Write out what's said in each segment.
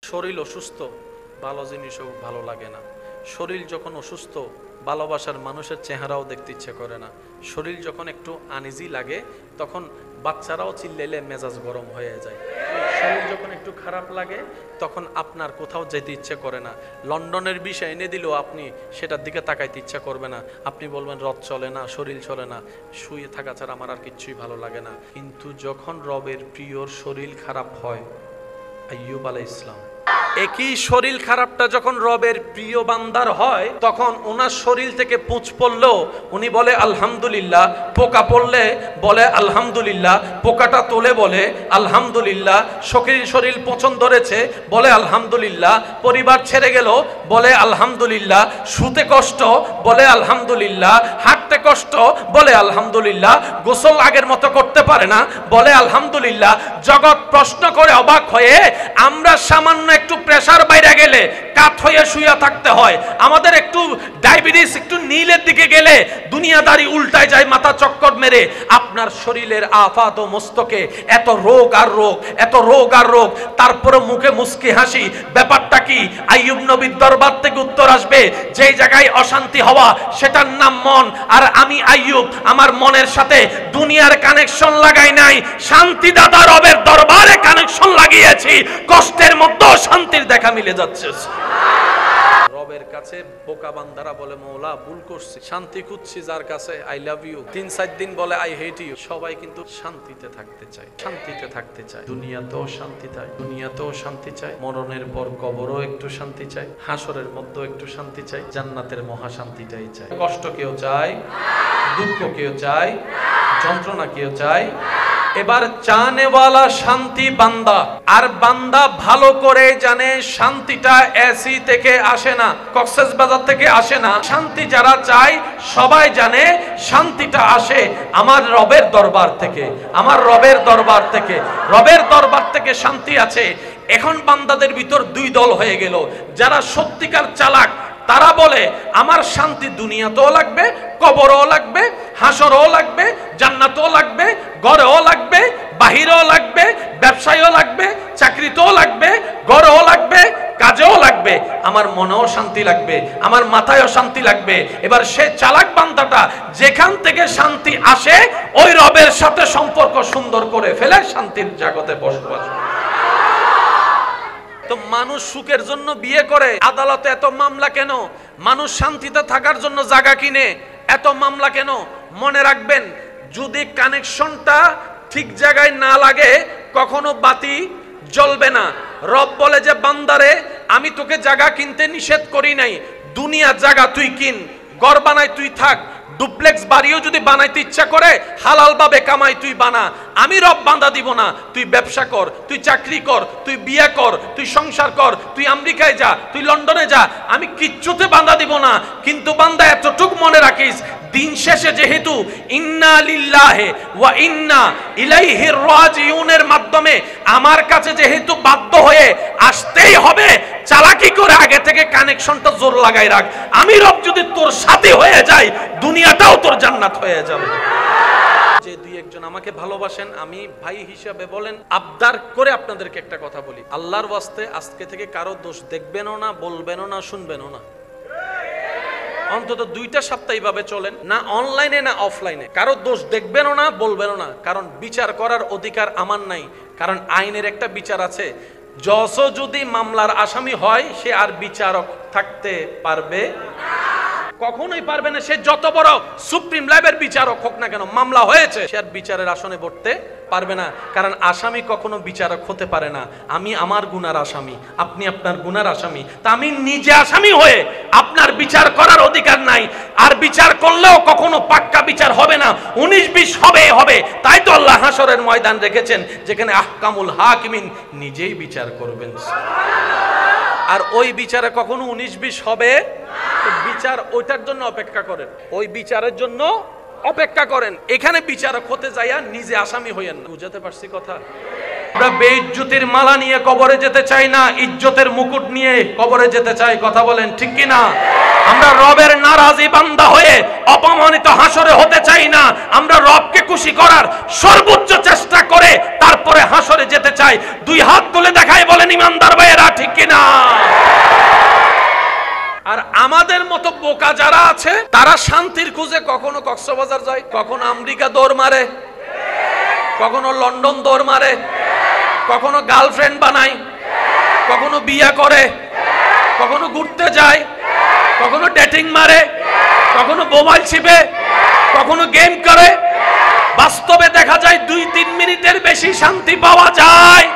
শরীর অসুস্থ ভালো জিনিসও ভালো লাগে না। শরীর যখন অসুস্থ ভালোবাসার মানুষের চেহারাও দেখতে ইচ্ছে করে না। শরীর যখন একটু আনইজি লাগে তখন বাচ্চারাও চিল্লাইলে মেজাজ গরম হয়ে যায়। শরীর যখন একটু খারাপ লাগে তখন আপনার কোথাও যেতে ইচ্ছে করে না। লন্ডনের বিষয় এনে দিলেও আপনি সেটার দিকে তাকাইতে ইচ্ছা করবে না। আপনি বলবেন রথ চলে না, শরীর চলে না, শুয়ে থাকা ছাড়া আমার আর কিচ্ছুই ভালো লাগে না। কিন্তু যখন রবের প্রিয়র শরীর খারাপ হয়, আইয়ুব আলাইহিস সালাম একই শরীর খারাপটা যখন রবের প্রিয় বান্দার হয় তখন ওনার শরীর থেকে পুঁচ পড়লেও উনি বলে আলহামদুলিল্লাহ, পোকা পড়লে বলে আলহামদুলিল্লাহ, পোকাটা তোলে বলে আলহামদুলিল্লাহ, শরীর পচন ধরেছে বলে আলহামদুলিল্লাহ, পরিবার ছেড়ে গেল বলে আলহামদুলিল্লাহ, শুতে কষ্ট বলে আলহামদুলিল্লাহ, হাঁটতে কষ্ট বলে আলহামদুলিল্লাহ, গোসল আগের মতো করতে পারে না বলে আলহামদুলিল্লাহ। জগৎ প্রশ্ন করে অবাক হয়ে আমরা সামান্য একটু প্রেসার বাইরে গেলে কাত হয়ে শুয়ে থাকতে হয়, আমাদের একটু ডায়াবেটিস একটু নীলের দিকে গেলে দুনিয়াদারি উল্টায় যায় মাথা চক্কর মেরে। আপনার শরীরের আফাত ও মস্তকে এত রোগ আর রোগ, এত রোগ আর রোগ, তারপরে মুখে মুস্কি হাসি। ব্যাপারটা কি? আইয়ুব নবীর দরবার থেকে উত্তর আসবে যেই জায়গায় অশান্তি হওয়া সেটার নাম মন। আর আমি আইয়ুব আমার মনের সাথে দুনিয়ার কানেকশন লাগাই নাই, শান্তি দাদা রবের দরবারে কানেকশন লাগিয়েছি। কষ্টের মধ্যেও শান্তির দেখা মিলে যাচ্ছে। রবের কাছে বোকা বান্দারা বলে মওলা ভুল করছি, শান্তি খুঁজছি যার কাছে আই লাভ ইউ, 3-4 দিন বলে আই হেট ইউ। সবাই কিন্তু শান্তিতে থাকতে চায়, শান্তিতে থাকতে চায়। দুনিয়াতেও শান্তি চায়, দুনিয়াতেও শান্তি চায়, মরণের পর কবরও একটু শান্তি চায়, হাসরের মধ্যেও একটু শান্তি চায়, জান্নাতের মহা শান্তিটাই চায়। কষ্ট কেউ চায়, দুঃখ কেউ চায়, যন্ত্রণা কেউ চায়। এবার চানেওয়ালা শান্তি বান্দা, আর বান্দা ভালো করে জানে শান্তিটা এসি থেকে আসে না, কক্সবাজার থেকে আসে না। শান্তি যারা চায় সবাই জানে শান্তিটা আসে আমার রবের দরবার থেকে, আমার রবের দরবার থেকে। রবের দরবার থেকে শান্তি আছে। এখন বান্দাদের ভিতর দুই দল হয়ে গেল। যারা সত্যিকার চালাক তারা বলে আমার শান্তি দুনিয়াতেও লাগবে, কবরও লাগবে, হাসরও লাগবে, জান্নাতও লাগবে, ঘরেও লাগবে, বাহিরেও লাগবে, ব্যবসায়ও লাগবে, চাকরিতেও লাগবে, ঘরেও লাগবে, কাজেও লাগবে, আমার মনেও শান্তি লাগবে, আমার মাথায়ও শান্তি লাগবে। এবার সে চালাক বান্দাটা যেখান থেকে শান্তি আসে ওই রবের সাথে সম্পর্ক সুন্দর করে ফেলে শান্তির জগতে বসবাস। তো মানুষ সুখের জন্য বিয়ে করে, আদালতে এত মামলা কেন? মানুষ শান্তিতে থাকার জন্য জায়গা কিনে, এত মামলা কেন? মনে রাখবেন, যদি কানেকশনটা ঠিক জায়গায় না লাগে কখনো বাতি জ্বলবে না। রব বলে যে বান্দারে আমি তোকে জায়গা কিনতে নিষেধ করি নাই, দুনিয়ার জায়গা তুই কিন, ঘর বানাই তুই থাক, ডুপ্লেক্স বাড়িও যদি বানাইতে ইচ্ছা করে হালাল ভাবে কামাই তুই বানা, আমি রব বান্দা দিব না। তুই ব্যবসা কর, তুই চাকরি কর, তুই বিয়ে কর, তুই সংসার কর, তুই আমেরিকায় যা, তুই লন্ডনে যা, আমি কিচ্ছুতে বান্দা দিব না। কিন্তু বান্দা এতটুক মনে রাখিস, দিন শেষে যেহেতু ইন্না লিল্লাহি ওয়া ইন্না ইলাইহি রাজিউনের মাধ্যমে আমার কাছে যেহেতু বাধ্য হয়ে আসতেই হবে, চালাকি করে আগে থেকে কানেকশনটা জোর লাগাই রাখ। আমি রব যদি তোর সাথী হয়ে যাই দুনিয়াটাও তোর জান্নাত হয়ে যাবে। যে দুই একজন আমাকে ভালোবাসেন, আমি ভাই হিসাবে বলেন আবদার করে আপনাদেরকে একটা কথা বলি, আল্লাহর ওয়াস্তে আজকে থেকে কারো দোষ দেখবেনও না, বলবেনও না, শুনবেনও না। অন্তত 2টা সপ্তাহ এইভাবে চলেন, না অনলাইনে না অফলাইনে, কারো দোষ দেখবেনও না, বলবেনও না। কারণ বিচার করার অধিকার আমার নাই, কারণ আইনের একটা বিচার আছে। জজ যদি মামলার আসামি হয় সে আর বিচারক থাকতে পারবে কখনোই পারবে না। সে যত বড় সুপ্রিম লেভেলের বিচারক হোক না কেন, মামলা হয়েছে, সে আর বিচারের আসনে বসতে পারবে না। কারণ আসামি কখনো বিচারক হতে পারে না। আমি আমার গুনার আসামি, আপনি আপনার গুনার আসামি, তা আমি নিজে আসামি হয়ে আপনার বিচার করার অধিকার নাই। আর বিচার করলেও কখনো পাক্কা বিচার হবে না, 19-20 হবে। তাই তো আল্লাহ হাসরের ময়দান রেখেছেন যেখানে আহকামুল হাকিমিন নিজেই বিচার করবেন। আর ওই বিচারে কখনো 19-20 হবে তো বিচার ওইটার জন্য অপেক্ষা করেন, ওই বিচারের জন্য অপেক্ষা করেন। এখানে বিচারক হতে যাইয়া নিজে আসামি হইয়েন না। বুঝাতে পারছি কথা? আমরা বেইজ্জতির মালা নিয়ে কবরে যেতে চাই না, ইজ্জতের মুকুট নিয়ে কবরে যেতে চাই। কথা বলেন ঠিক কি না? আমরা রবের নারাজি বান্দা হয়ে অপমানিত হাসরে হতে চাই না। আমরা রবকে খুশি করার সর্বোচ্চ চেষ্টা করে তারপরে হাসরে যেতে চাই। 2 হাত তুলে দেখায় বলেন ইমানদার ভাইয়েরা ঠিক কি কিনা? আর আমাদের মতো বোকা যারা আছে তারা শান্তির খুঁজে কখনো কক্সবাজার যায়, কখনো আমেরিকা দৌড় মারে, কখনো লন্ডন দৌড় মারে, কখনো গার্লফ্রেন্ড বানায়, কখনো বিয়ে করে, কখনো ঘুরতে যায়, কখনো ডেটিং মারে, কখনো মোবাইল ছিপে, কখনো গেম করে। বাস্তবে দেখা যায় 2-3 মিনিটের বেশি শান্তি পাওয়া যায়।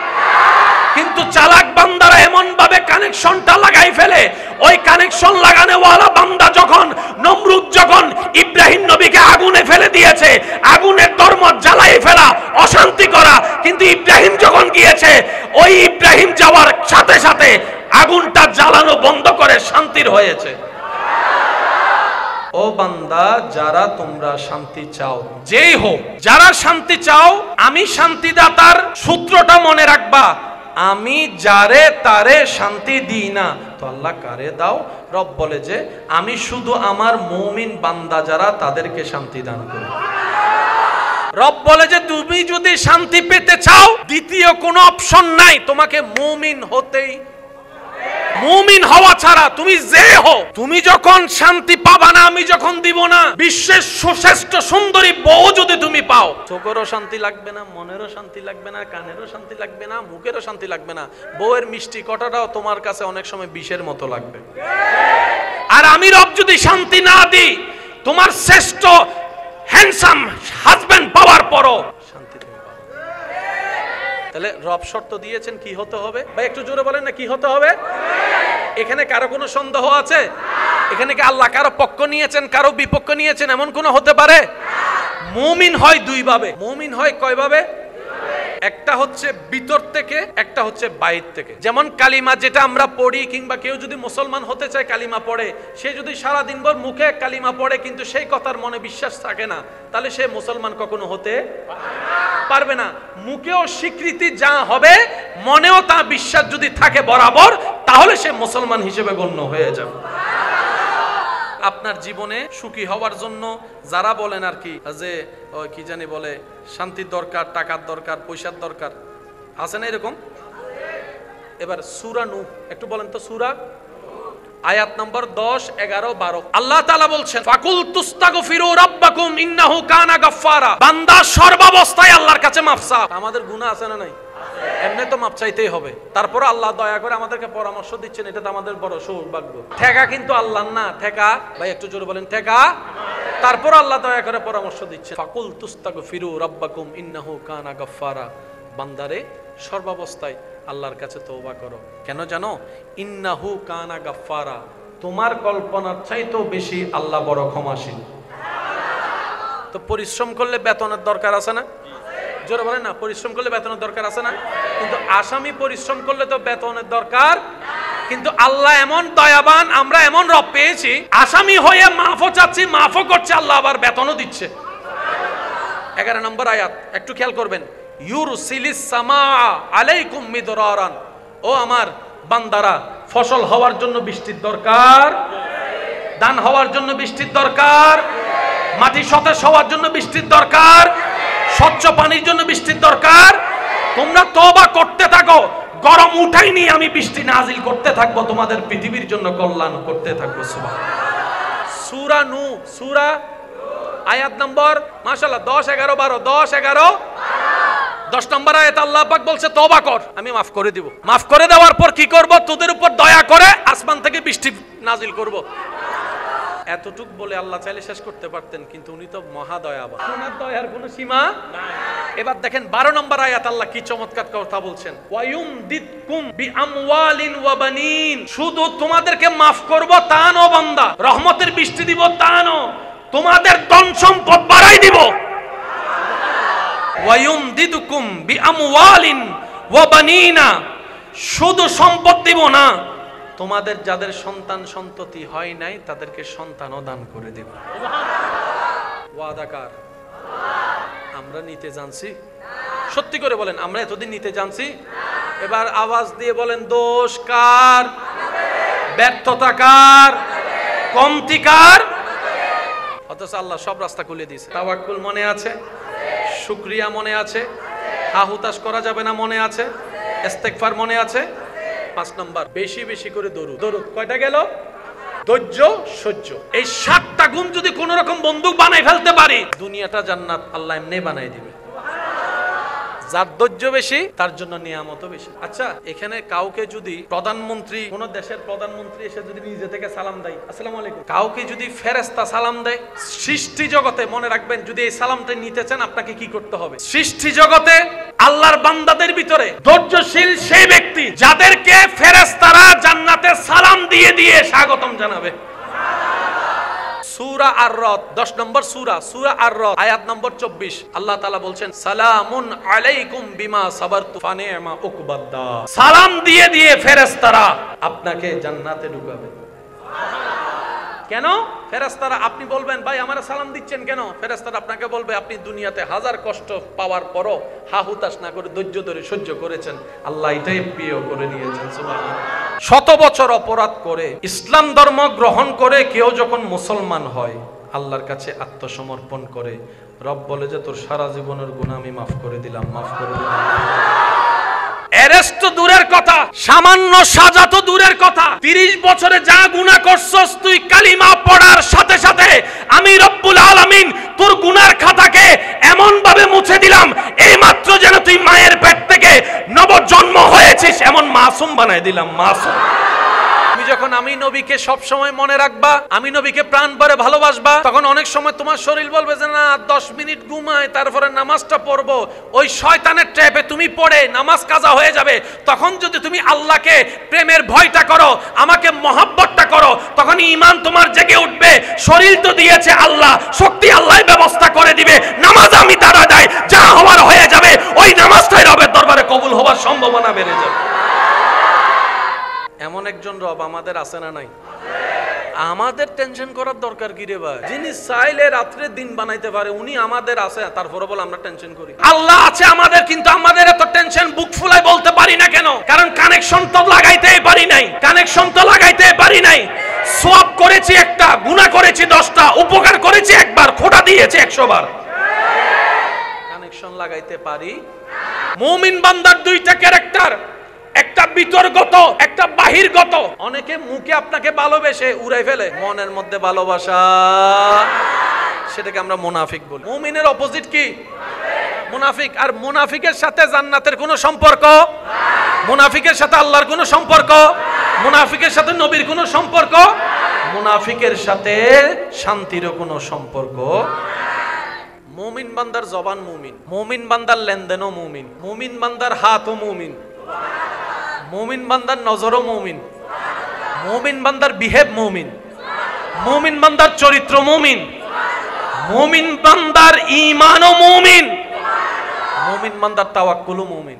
কিন্তু চালাক বান্দারা এমন ভাবে কানেকশনটা লাগাই ফেলে, ওই কানেকশন লাগানোওয়ালা বান্দা যখন নমরুদ যখন ইব্রাহিম নবীকে আগুনে ফেলে দিয়েছে, আগুনের ধর্ম জ্বালাই ফেলা, অশান্তি করা, কিন্তু ইব্রাহিম যখন গিয়েছে ওই ইব্রাহিম যাওয়ার সাথে সাথে আগুনটা জ্বালানো বন্ধ করে শান্তির হয়েছে। ও বান্দা, যারা তোমরা শান্তি চাও, যেই হোক, যারা শান্তি চাও, আমি শান্তিদাতার সূত্রটা মনে রাখবা, আমি যারে তারে শান্তি দিই না, তো আল্লাহ কারে দাও? রব বলে যে আমি শুধু আমার মুমিন বান্দা যারা তাদেরকে শান্তি দান করি। রব বলে যে তুমি যদি শান্তি পেতে চাও, দ্বিতীয় কোনো অপশন নাই, তোমাকে মুমিন হতেই। মুমিন হওয়া ছাড়া তুমি যে হও, তুমি যখন শান্তি পাবা না, আমি যখন দিব না, বিশ্বের শ্রেষ্ঠ সুন্দরী বউ যদি তুমি পাও, চোখেরও শান্তি লাগবে না, মনেরও শান্তি লাগবে না, কানেরও শান্তি লাগবে না, মুখেরও শান্তি লাগবে না, বউয়ের মিষ্টি কটাটাও তোমার কাছে অনেক সময় বিষের মতো লাগবে। আর আমি রব যদি শান্তি না দিই, তোমার শ্রেষ্ঠ হ্যান্ডসাম হাজবেন্ড পাওয়ার পরও শান্তি তুমি পাও। তাহলে রব শর্ত দিয়েছেন কি হতে হবে? ভাই একটু জোরে বলেন না, কি হতে হবে? এখানে কারো কোনো সন্দেহ আছে? এখানে কি আল্লাহ কারো পক্ষ নিয়েছেন, কারো বিপক্ষ নিয়েছেন, এমন কোনো হতে পারে? মুমিন হয় দুই ভাবে। মুমিন হয় কয় ভাবে? একটা হচ্ছে ভিতর থেকে, একটা হচ্ছে বাইর থেকে। যেমন কালিমা যেটা আমরা পড়ি, কিংবা কেউ যদি মুসলমান হতে চায় কালিমা পড়ে, সে যদি সারা দিনভর মুখে কালিমা পড়ে কিন্তু সেই কথার মনে বিশ্বাস থাকে না, তাহলে সে মুসলমান কখনো হতে পারবে না। মুখেও স্বীকৃতি যা হবে, মনেও তা বিশ্বাস যদি থাকে বরাবর, তাহলে সে মুসলমান হিসেবে গণ্য হয়ে যাবে। আপনার জীবনে সুখী হওয়ার জন্য যারা বলেন আর কি, যে কি জানি বলে, শান্তির দরকার, টাকার দরকার, পয়সার দরকার, আছে না এরকম? এবার সূরা নূহ একটু বলেন তো, সূরা আয়াত নম্বর 10, 11, 12 আল্লাহ তাআলা বলছেন, ফাকুল তুস্তাগফিরু রাব্বাকুম ইন্নাহু কানা গাফফারা। বান্দা সর্বাবস্থায় আল্লাহর কাছে মাফ চাও। আমাদের গুনাহ আছে না নাই? এমনি তো মাপ চাইতেই হবে। তারপর আল্লাহ দয়া করে আমাদেরকে পরামর্শ দিচ্ছেন, এটা তো আমাদের বড় সৌভাগ্য। ঠেকা কিন্তু আল্লাহ না, ঠেকা, ভাই একটু জোরে বলেন, ঠেকা। তারপর আল্লাহ দয়া করে পরামর্শ দিচ্ছেন, ফাকুল তুস্তাগফিরু রাব্বাকুম ইন্নাহু কানা গাফফারা। বান্দারে সর্বাবস্থায় আল্লাহর কাছে তওবা করো। কেন জানো? ইন্নাহু কানা গাফফারা, তোমার কল্পনার চাইতেও বেশি আল্লাহ বড় ক্ষমাশীল। তো পরিশ্রম করলে বেতনের দরকার আছে না? জোরে বলেন না, পরিশ্রম করলে বেতনের দরকার আছে না? কিন্তু আসামি পরিশ্রম করলে তো বেতনের দরকার। কিন্তু আল্লাহ এমন দয়াবান, আমরা এমন রব পেয়েছি, আসামি হয়ে মাফও চাচ্ছি, মাফও করছে, আল্লাহ আবার বেতনও দিচ্ছে। 11 নম্বর আয়াত একটু খেয়াল করবেন, ইউরসিলিস সামা আলাইকুম মিদরারান। ও আমার বান্দারা, ফসল হওয়ার জন্য বৃষ্টির দরকার, ধান হওয়ার জন্য বৃষ্টির দরকার, মাটি সতেজ হওয়ার জন্য বৃষ্টির দরকার, স্বচ্ছ পানির জন্য বৃষ্টির দরকার। তোমরা তওবা করতে থাকো, গরম উঠাইনি আমি বৃষ্টি নাজিল করতে থাকবো, তোমাদের পৃথিবীর জন্য কল্যাণ করতে থাকবো। সুবহানাল্লাহ। সূরা নূহ, সূরা আয়াত নম্বর মাশাআল্লাহ 10, 11, 12, 10, 11, 10 নম্বর আয়াত আল্লাহ পাক বলছে তওবা কর, আমি মাফ করে দিব। মাফ করে দেওয়ার পর কি করব? তোদের উপর দয়া করে আসমান থেকে বৃষ্টি নাজিল করব। এতটুক বলে আল্লাহ চাইলে শেষ করতে পারতেন, কিন্তু উনি তো মহা দয়াবান, ওনার দয়ার কোনো সীমা নাই। এবার দেখেন 12 নম্বর আয়াত আল্লাহ কি চমৎকার কথা বলছেন, ওয়ায়ুমদিদকুম বিআমওয়ালিন ওয়া বানিন। শুধু তোমাদেরকে মাফ করব তা না বান্দা, রহমতের বৃষ্টি দিব তা না, তোমাদের ধন সম্পদ বাড়াই দিব। ওয়ায়ুমদিদকুম বিআমওয়ালিন ওয়া বানিনা, শুধু সম্পদ দিব না, তোমাদের যাদের সন্তান সন্ততি হয় নাই তাদেরকে সন্তানও দান করে দেব। ওয়াদাকার আমরা নিতে জানছি? সত্যি করে বলেন, আমরা এতদিন নিতে জানছি? এবার আওয়াজ দিয়ে বলেন, দোষ কার? ব্যর্থতা কার? কমতি কার? অথচ আল্লাহ সব রাস্তা খুলে দিয়েছে। তাওয়াক্কুল মনে আছে? শুকরিয়া মনে আছে? হাহুতাশ করা যাবে না মনে আছে? ইস্তেগফার মনে আছে? 5 নাম্বার বেশি বেশি করে দরুদ। দরুদ কয়টা গেল? ধৈর্য, সহ্য। এই 7টা গুণ যদি কোন রকম বন্দুক বানাই ফেলতে পারি, দুনিয়াটা জান্নাত আল্লাহ এমনি বানাই দিবে। যার ধৈর্য বেশি তার জন্য নিয়ামতও বেশি। আচ্ছা, এখানে কাউকে যদি প্রধানমন্ত্রী, কোন দেশের প্রধানমন্ত্রী এসে যদি নিজে থেকে সালাম দেয়, আসসালামু আলাইকুম, কাউকে যদি ফেরেশতা সালাম দেয়, সৃষ্টি জগতে মনে রাখবেন, যদি এই সালামটা নিতে চান আপনাকে কি করতে হবে? সৃষ্টি জগতে আল্লাহর বান্দাদের ভিতরে ধৈর্যশীল সেই ব্যক্তি যাদেরকে ফেরেশতারা জান্নাতে সালাম দিয়ে দিয়ে স্বাগতম জানাবে। সূরা আর-রাদ 10 নম্বর সূরা আর-রাদ আয়াত নম্বর 24 আল্লাহ তাআলা বলছেন সালামুন আলাইকুম বিমা সাবারতু ফানি'মা উকবাদ-দার। সালাম দিয়ে দিয়ে ফেরেশতারা আপনাকে জান্নাতে ঢুকাবে। কেন? ফেরেশতারা, আপনি বলবেন ভাই আমারে সালাম দিচ্ছেন কেন? ফেরেশতারা আপনাকে বলবে আপনি দুনিয়াতে হাজার কষ্ট পাওয়ার পরও হা হুতাশ না করে ধৈর্য ধরে সহ্য করেছেন, আল্লাহ এটাই প্রিয় করে নিয়েছেন। সুবহানাল্লাহ। 100 বছর অপরাধ করে ইসলাম ধর্ম গ্রহণ করে কেউ যখন মুসলমান হয়, আল্লাহর কাছে আত্মসমর্পণ করে, রব বলে যে তোর সারা জীবনের গুনাহ আমি মাফ করে দিলাম, মাফ করে দিলাম। অ্যারেস্ট তো দূরের কথা, সামান্য সাজা তো দূরের কথা, 30 বছরে যা গুনাহ করছস তুই কালিমা পড়ার সাথে সাথে আমি রব্বুল আলামিন তোর গুনার খাতাকে এমন ভাবে মুছে দিলাম, এইমাত্র যেন তুই মায়ের পেট থেকে নবজন্ম হয়েছিস এমন মাসুম বানাই দিলাম, মাসুম। তুমি যখন আমি নবীকে সব সময় মনে রাখবা, আমি নবীকে প্রাণ ভরে ভালোবাসবা, তখন অনেক সময় তোমার শরীর বলবে যে না 10 মিনিট ঘুমাই তারপরে নামাজটা পড়বো, ওই শয়তানের ট্র্যাপে তুমি পড়ে নামাজ কাজা হয়ে যাবে। তখন যদি তুমি আল্লাহকে প্রেমের ভয়টা করো, আমাকে মহব্বতটা করো, তখন ঈমান তোমার জেগে উঠবে। শরীর তো দিয়েছে আল্লাহ, শক্তি আল্লাহ ব্যবস্থা করে দিবে, নামাজ আমি দাঁড়া যায়, যা হওয়ার হয়ে যাবে, ওই নামাজটাই রবের দরবারে কবুল হওয়ার সম্ভাবনা বেড়ে যাবে। এমন একজন রব আমাদের আছে না নাই? আমাদের টেনশন করার দরকার কি রে ভাই? যিনি চাইলে রাত্রে দিন বানাইতে পারে উনি আমাদের আছে, তারপরে বলে আমরা টেনশন করি। আল্লাহ আছে আমাদের, কিন্তু আমাদের এত টেনশন বুক ফুলাই বলতে পারি না কেন? কারণ কানেকশন তো লাগাইতেই পারি নাই, কানেকশন তো লাগাইতে পারি নাই। সওয়াব করেছি একটা, গুনাহ করেছি 10টা, উপকার করেছি একবার, খোটা দিয়েছি 100 বার। কানেকশন লাগাইতে পারি। মুমিন বান্দার 2টা ক্যারেক্টার, একটা ভিতরগত, একটা বাহিরগত। অনেকে মুখে আপনাকে ভালোবেসে উড়াই ফেলে, মনের মধ্যে ভালোবাসা, সেটাকে আমরা মুনাফিক বলি। মুমিনের অপোজিট কি? মুনাফিক। আর মুনাফিকের সাথে জান্নাতের কোনো সম্পর্ক, মুনাফিকের সাথে আল্লাহর কোনো সম্পর্ক, মুনাফিকের সাথে নবীর কোনো সম্পর্ক, মুনাফিকের সাথে শান্তিরও কোনো সম্পর্ক। মুমিন বান্দার জবান মুমিন, মুমিন বান্দার লেনদেনও মুমিন, মুমিন বান্দার হাতও মুমিন, মুমিন বান্দার নজরও মুমিন, মুমিন বান্দার বিহেভ মুমিন, মুমিন বান্দার চরিত্র মুমিন, মুমিন বান্দার ঈমানও মুমিন, মুমিন বান্দার তাওয়াক্কুলও মুমিন।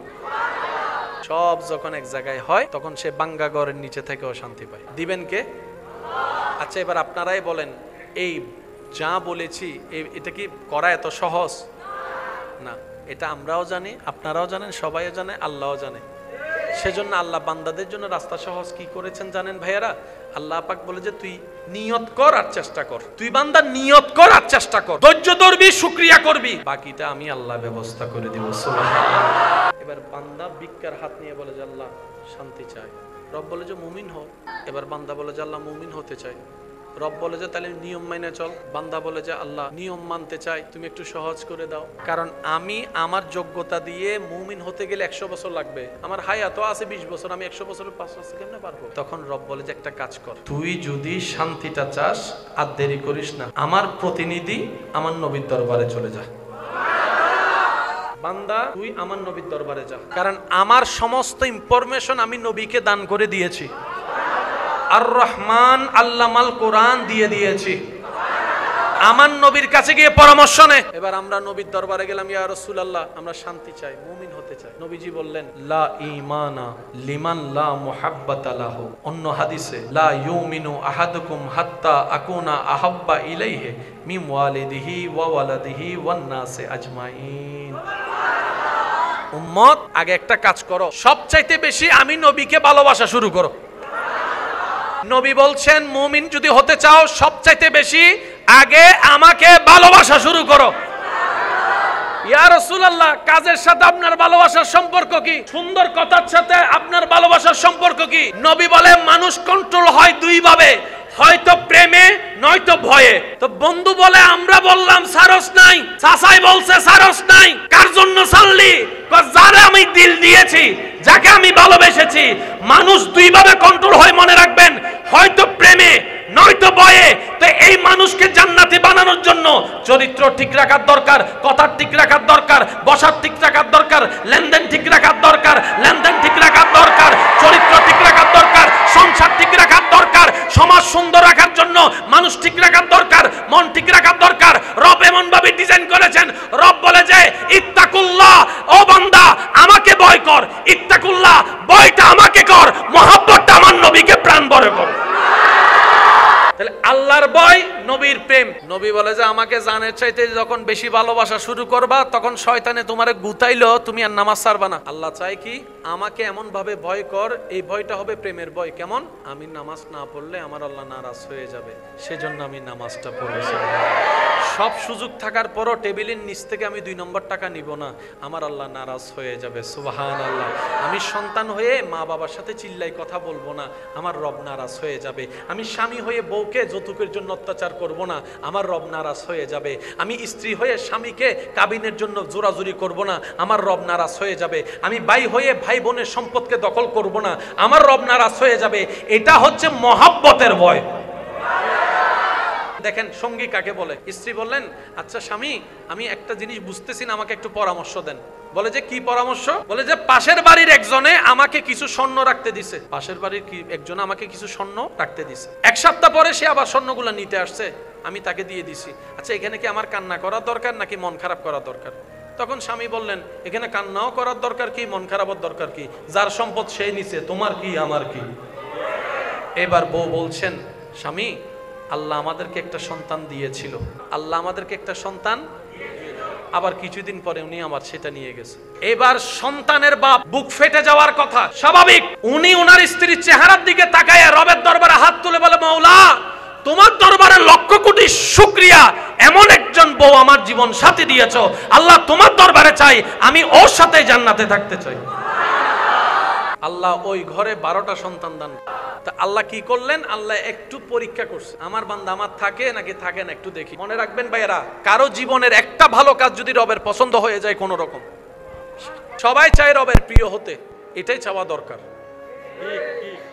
সব যখন এক জায়গায় হয় তখন সে বাঙ্গা ঘরের নিচে থেকেও শান্তি পায়। দিবেন কে? আচ্ছা এবার আপনারাই বলেন, এই যা বলেছি এটা কি করা এত সহজ না? এটা আমরাও জানি, আপনারাও জানেন, সবাই জানে, আল্লাহও জানে। সেজন্য আল্লাহ বান্দাদের জন্য রাস্তা সহজ কি করেছেন জানেন ভাইয়েরা? আল্লাহ পাক বলে যে তুই নিয়ত কর আর চেষ্টা কর, তুই বান্দা নিয়ত কর আর চেষ্টা কর, ধৈর্য ধরবি, শুকরিয়া করবি, বাকিটা আমি আল্লাহ ব্যবস্থা করে দিব। সুবহানাল্লাহ। এবার বান্দা ভিক্ষার হাত নিয়ে বলে যে আল্লাহ শান্তি চাই, রব বলে যে মুমিন হও। এবার বান্দা বলে যে আল্লাহ মুমিন হতে চাই, রব বলে যে তাহলে নিয়ম মেনে চল। বান্দা বলে যে আল্লাহ নিয়ম মানতে চাই, তুমি একটু সহজ করে দাও, কারণ আমি আমার যোগ্যতা দিয়ে মুমিন হতে গেলে 100 বছর লাগবে, আমার হায়াত আছে 20 বছর, আমি 100 বছরের পাশ আছে কেমনে পারবো? তখন রব বলে যে একটা কাজ কর, তুই যদি শান্তিটা চাস আর দেরি করিস না, আমার প্রতিনিধি আমার নবীর দরবারে চলে যা। বান্দা তুই আমার নবীর দরবারে যা, কারণ আমার সমস্ত ইনফরমেশন আমি নবীকে দান করে দিয়েছি। আর রহমান আল্লামাল কোরআন দিয়ে দিয়েছি, আমার নবীর কাছে গিয়ে পরামর্শ নে। এবার আমরা নবীর দরবারে গেলাম, ইয়া রাসূলুল্লাহ আমরা শান্তি চাই, মুমিন হতে চাই। নবীজি বললেন লা ঈমানা লিমান লা মুহাব্বাতা লাহু। অন্য হাদিসে লা ইউমিনু আহাদুকুম হাত্তা আকুনা আহাব্বা ইলাইহি মিন ওয়ালিদিহি ওয়া ওয়ালাদিহি ওয়ান নাসি আজমাইন। উম্মত আগে একটা কাজ করো, সবচাইতে বেশি আমি নবীকে ভালোবাসা শুরু করো। নবী বলছেন মুমিন যদি হতে চাও সবচাইতে বেশি আগে আমাকে ভালোবাসা শুরু করো। ইয়া রাসূলুল্লাহ, কাজের সাথে আপনার ভালোবাসার সম্পর্ক কি? সুন্দর কথার সাথে আপনার ভালোবাসার সম্পর্ক কি? নবী বলে মানুষ কন্ট্রোল হয় দুই ভাবে, হয়তো প্রেমে নয়তো ভয়ে। তো বন্ধু বলে আমরা বললাম সারস নাই, চাচাই বলছে সারস নাই। কার জন্য সারলি? যারে আমি দিল দিয়েছি, যাকে আমি ভালোবেসেছি। মানুষ দুই ভাবে কন্ট্রোল হয়, মনে রাখবেন, হয়তো প্রেমে নয়তো ভয়ে। তো এই মানুষকে জান্নাতি বানানোর জন্য চরিত্র ঠিক রাখার দরকার, কথা ঠিক রাখার দরকার, বসার ঠিক রাখার দরকার, লেনদেন ঠিক রাখার দরকার, লেনদেন ঠিক রাখার দরকার, চরিত্র ঠিক রাখার দরকার, সংসার ঠিক রাখার দরকার, সমাজ সুন্দর রাখার জন্য মানুষ ঠিক রাখার দরকার, মন ঠিক রাখার দরকার। রব এমন ভাবে ডিজাইন করেছেন, রব বলে যে ইত্তাকুল্লাহ, ও বান্দা আমাকে ভয় কর, ইত্তাকুল্লাহ ভয়টা আমাকে কর, মহব্বতটা আমার নবীকে প্রাণ ভরে কর। তাহলে আল্লাহর ভয়, নবীর প্রেম। নবী বলে যে আমাকে জানের চাইতে যখন বেশি ভালোবাসা শুরু করবা, তখন শয়তানে তোমারে গুতাইলো, তুমি আর নামাজ ছাড়বা না। আল্লাহ চায় কি? আমাকে এমন ভাবে ভয় কর, এই ভয়টা হবে প্রেমের ভয়। কেমন? আমি নামাজ না পড়লে আমার আল্লাহ নারাজ হয়ে যাবে, সেজন্য আমি নামাজটা পড়েছি। সব সুযোগ থাকার পরও টেবিলের নিচ থেকে আমি 2 নম্বর টাকা নিব না, আমার আল্লাহ নারাজ হয়ে যাবে। সুবহানাল্লাহ। আমি সন্তান হয়ে মা বাবার সাথে চিল্লাই কথা বলবো না, আমার রব নারাজ হয়ে যাবে। আমি স্বামী হয়ে বউকে যৌতুকের জন্য অত্যাচার করব না, আমার রব নারাজ হয়ে যাবে। আমি স্ত্রী হয়ে স্বামীকে কাবিনের জন্য জোরাজুরি করব না, আমার রব নারাজ হয়ে যাবে। আমি ভাই হয়ে ভাই বোনের সম্পদকে দখল করব না, আমার রব নারাজ হয়ে যাবে। এটা হচ্ছে মহব্বতের ভয়। দেখেন সঙ্গী কাকে বলে? স্ত্রী বললেন, আচ্ছা স্বামী, আমি একটা জিনিস বুঝতেছি না, আমাকে একটু পরামর্শ দেন। বলে যে কি পরামর্শ? বলে যে পাশের বাড়ির একজনে আমাকে কিছু স্বর্ণ রাখতে দিছে, পাশের বাড়ির কি একজনে আমাকে কিছু স্বর্ণ রাখতে দিছে। 1 সপ্তাহ পরে সে আবার স্বর্ণগুলো নিতে আসছে, আমি তাকে দিয়ে দিছি। আচ্ছা এখানে কি আমার কান্না করার দরকার নাকি মন খারাপ করার দরকার? তখন স্বামী বললেন, এখানে কান্নাও করার দরকার কি, মন খারাপের দরকার কি? যার সম্পদ সেই নিছে, তোমার কি আমার কি? এবার বউ বলছেন, স্বামী আল্লাহ আমাদেরকে একটা সন্তান দিয়েছিল, আল্লাহ আমাদেরকে একটা সন্তান, আবার কিছুদিন পরে উনি আমার সেটা নিয়ে গেছে। এবার সন্তানের বাপ বুক ফেটে যাওয়ার কথা স্বাভাবিক। উনি ওনার স্ত্রীর চেহারার দিকে তাকায় রবের দরবারে হাত তুলে বলে, মাওলা তোমার দরবারে লক্ষ কোটি শুকরিয়া, এমন একজন বউ আমার জীবন সাথী দিয়েছো। আল্লাহ তোমার দরবারে চাই আমি ওর সাথে জান্নাতে থাকতে চাই। আল্লাহ ওই ঘরে 12টা সন্তান দান। তা আল্লাহ কি করলেন? আল্লাহ একটু পরীক্ষা করছে, আমার বান্দা আমার থাকে নাকি থাকে না, একটু দেখি। মনে রাখবেন ভাইয়েরা, কারো জীবনের একটা ভালো কাজ যদি রবের পছন্দ হয়ে যায় কোন রকম, সবাই চায় রবের প্রিয় হতে, এটাই চাওয়া দরকার।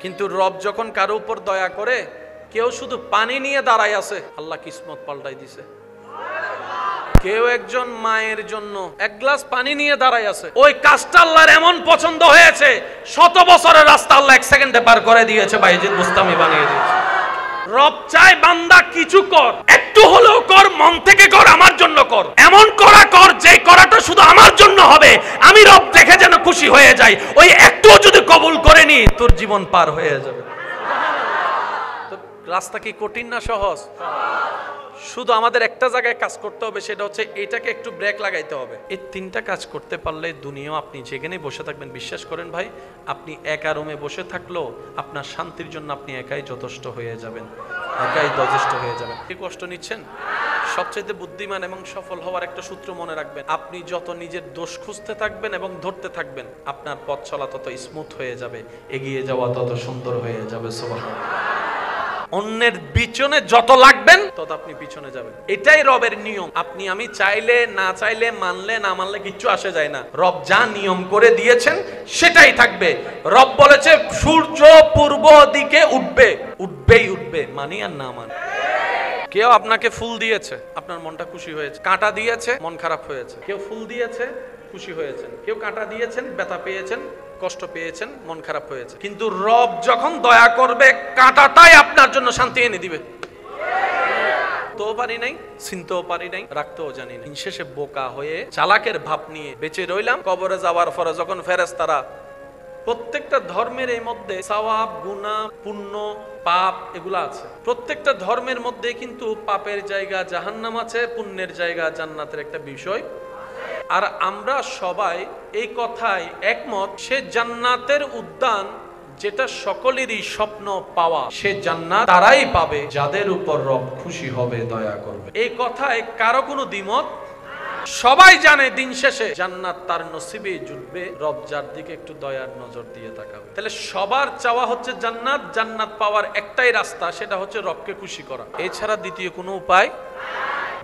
কিন্তু রব যখন কারো উপর দয়া করে, কেউ শুধু পানি নিয়ে দাঁড়ায় আছে, আল্লাহ কিসমত পাল্টাই দিছে। কেউ একজন মায়ের জন্য 1 গ্লাস পানি নিয়ে দাঁড়ায় আছে, ওই কাজটা আল্লাহর এমন পছন্দ হয়েছে, 100 বছরের রাস্তা আল্লাহ 1 সেকেন্ডে পার করে দিয়েছে, বাইজিদ বুস্তামি বানিয়ে দিয়েছে। রব চায় বান্দা কিছু কর, একটু হলেও কর, মন থেকে কর, আমার জন্য কর, এমন করা কর যে করাটা শুধু আমার জন্য হবে, আমি রব দেখে যেন খুশি হয়ে যাই। ওই একটু যদি কবুল করে নি, তোর জীবন পার হয়ে যাবে। তো রাস্তা কি কঠিন না সহজ? শুধু আমাদের একটা জায়গায় কাজ করতে হবে, সেটা হচ্ছে এটাকে একটু ব্রেক লাগাইতে হবে। এই 3টা কাজ করতে পারলে দুনিয়াও, আপনি যেখানেই বসে থাকবেন, বিশ্বাস করেন ভাই, আপনি একা রুমে বসে থাকলেও আপনার শান্তির জন্য আপনি একাই যথেষ্ট হয়ে যাবেন, একাই যথেষ্ট হয়ে যাবেন। কি কষ্ট নিচ্ছেন? সবচেয়ে বুদ্ধিমান এবং সফল হওয়ার একটা সূত্র মনে রাখবেন, আপনি যত নিজের দোষ খুঁজতে থাকবেন এবং ধরতে থাকবেন, আপনার পথ চলা তত স্মুথ হয়ে যাবে, এগিয়ে যাওয়া তত সুন্দর হয়ে যাবে। সুবহানাল্লাহ। অন্যের পিছনে যত লাগবেন তত আপনি পিছনে যাবেন, এটাই রবের নিয়ম। আপনি আমি চাইলে না চাইলে, মানলে না মানলে কিচ্ছু আসে যায় না। রব যা নিয়ম করে দিয়েছেন সেটাই থাকবে। রব বলেছে সূর্য পূর্ব দিকে উঠবে, উঠবেই উঠবে, মানি আর না মানি। কেউ আপনাকে ফুল দিয়েছে, আপনার মনটা খুশি হয়েছে, কাঁটা দিয়েছে, মন খারাপ হয়েছে। কেউ ফুল দিয়েছে, খুশি হয়েছেন, কেউ কাঁটা দিয়েছেন, ব্যথা পেয়েছেন, কষ্ট পেয়েছেন, মন খারাপ হয়েছে। কিন্তু রব যখন দয়া করবে, কাঁটাটাই আপনার জন্য শান্তি এনে দিবে। তো পারি নাই, চিনতেও পারি নাই, রাখতেও জানি না, শেষে বোকা হয়ে চালাকের ভাব নিয়ে বেঁচে রইলাম। কবরে যাওয়ার পরে যখন ফেরেশতারা, প্রত্যেকটা ধর্মের এই মধ্যে সওয়াব, গুনাহ, পুণ্য, পাপ এগুলা আছে। প্রত্যেকটা ধর্মের মধ্যে কিন্তু পাপের জায়গা জাহান্নাম আছে, পুণ্যের জায়গা জান্নাতের একটা বিষয়। আর আমরা সবাই এই কথায় একমত, সে জান্নাতের উদ্যান যেটা সকলেরই স্বপ্ন পাওয়া, সে জান্নাত তারাই পাবে যাদের উপর রব খুশি হবে, দয়া করবে। এই কথায় কারো কোনো দ্বিমত সবাই জানে দিন শেষে জান্নাত তার নসিবে জুটবে, রব যার দিকে একটু দয়ার নজর দিয়ে তাকাবে। তাহলে সবার চাওয়া হচ্ছে জান্নাত। জান্নাত পাওয়ার একটাই রাস্তা, সেটা হচ্ছে রবকে খুশি করা, এছাড়া দ্বিতীয় কোনো উপায়।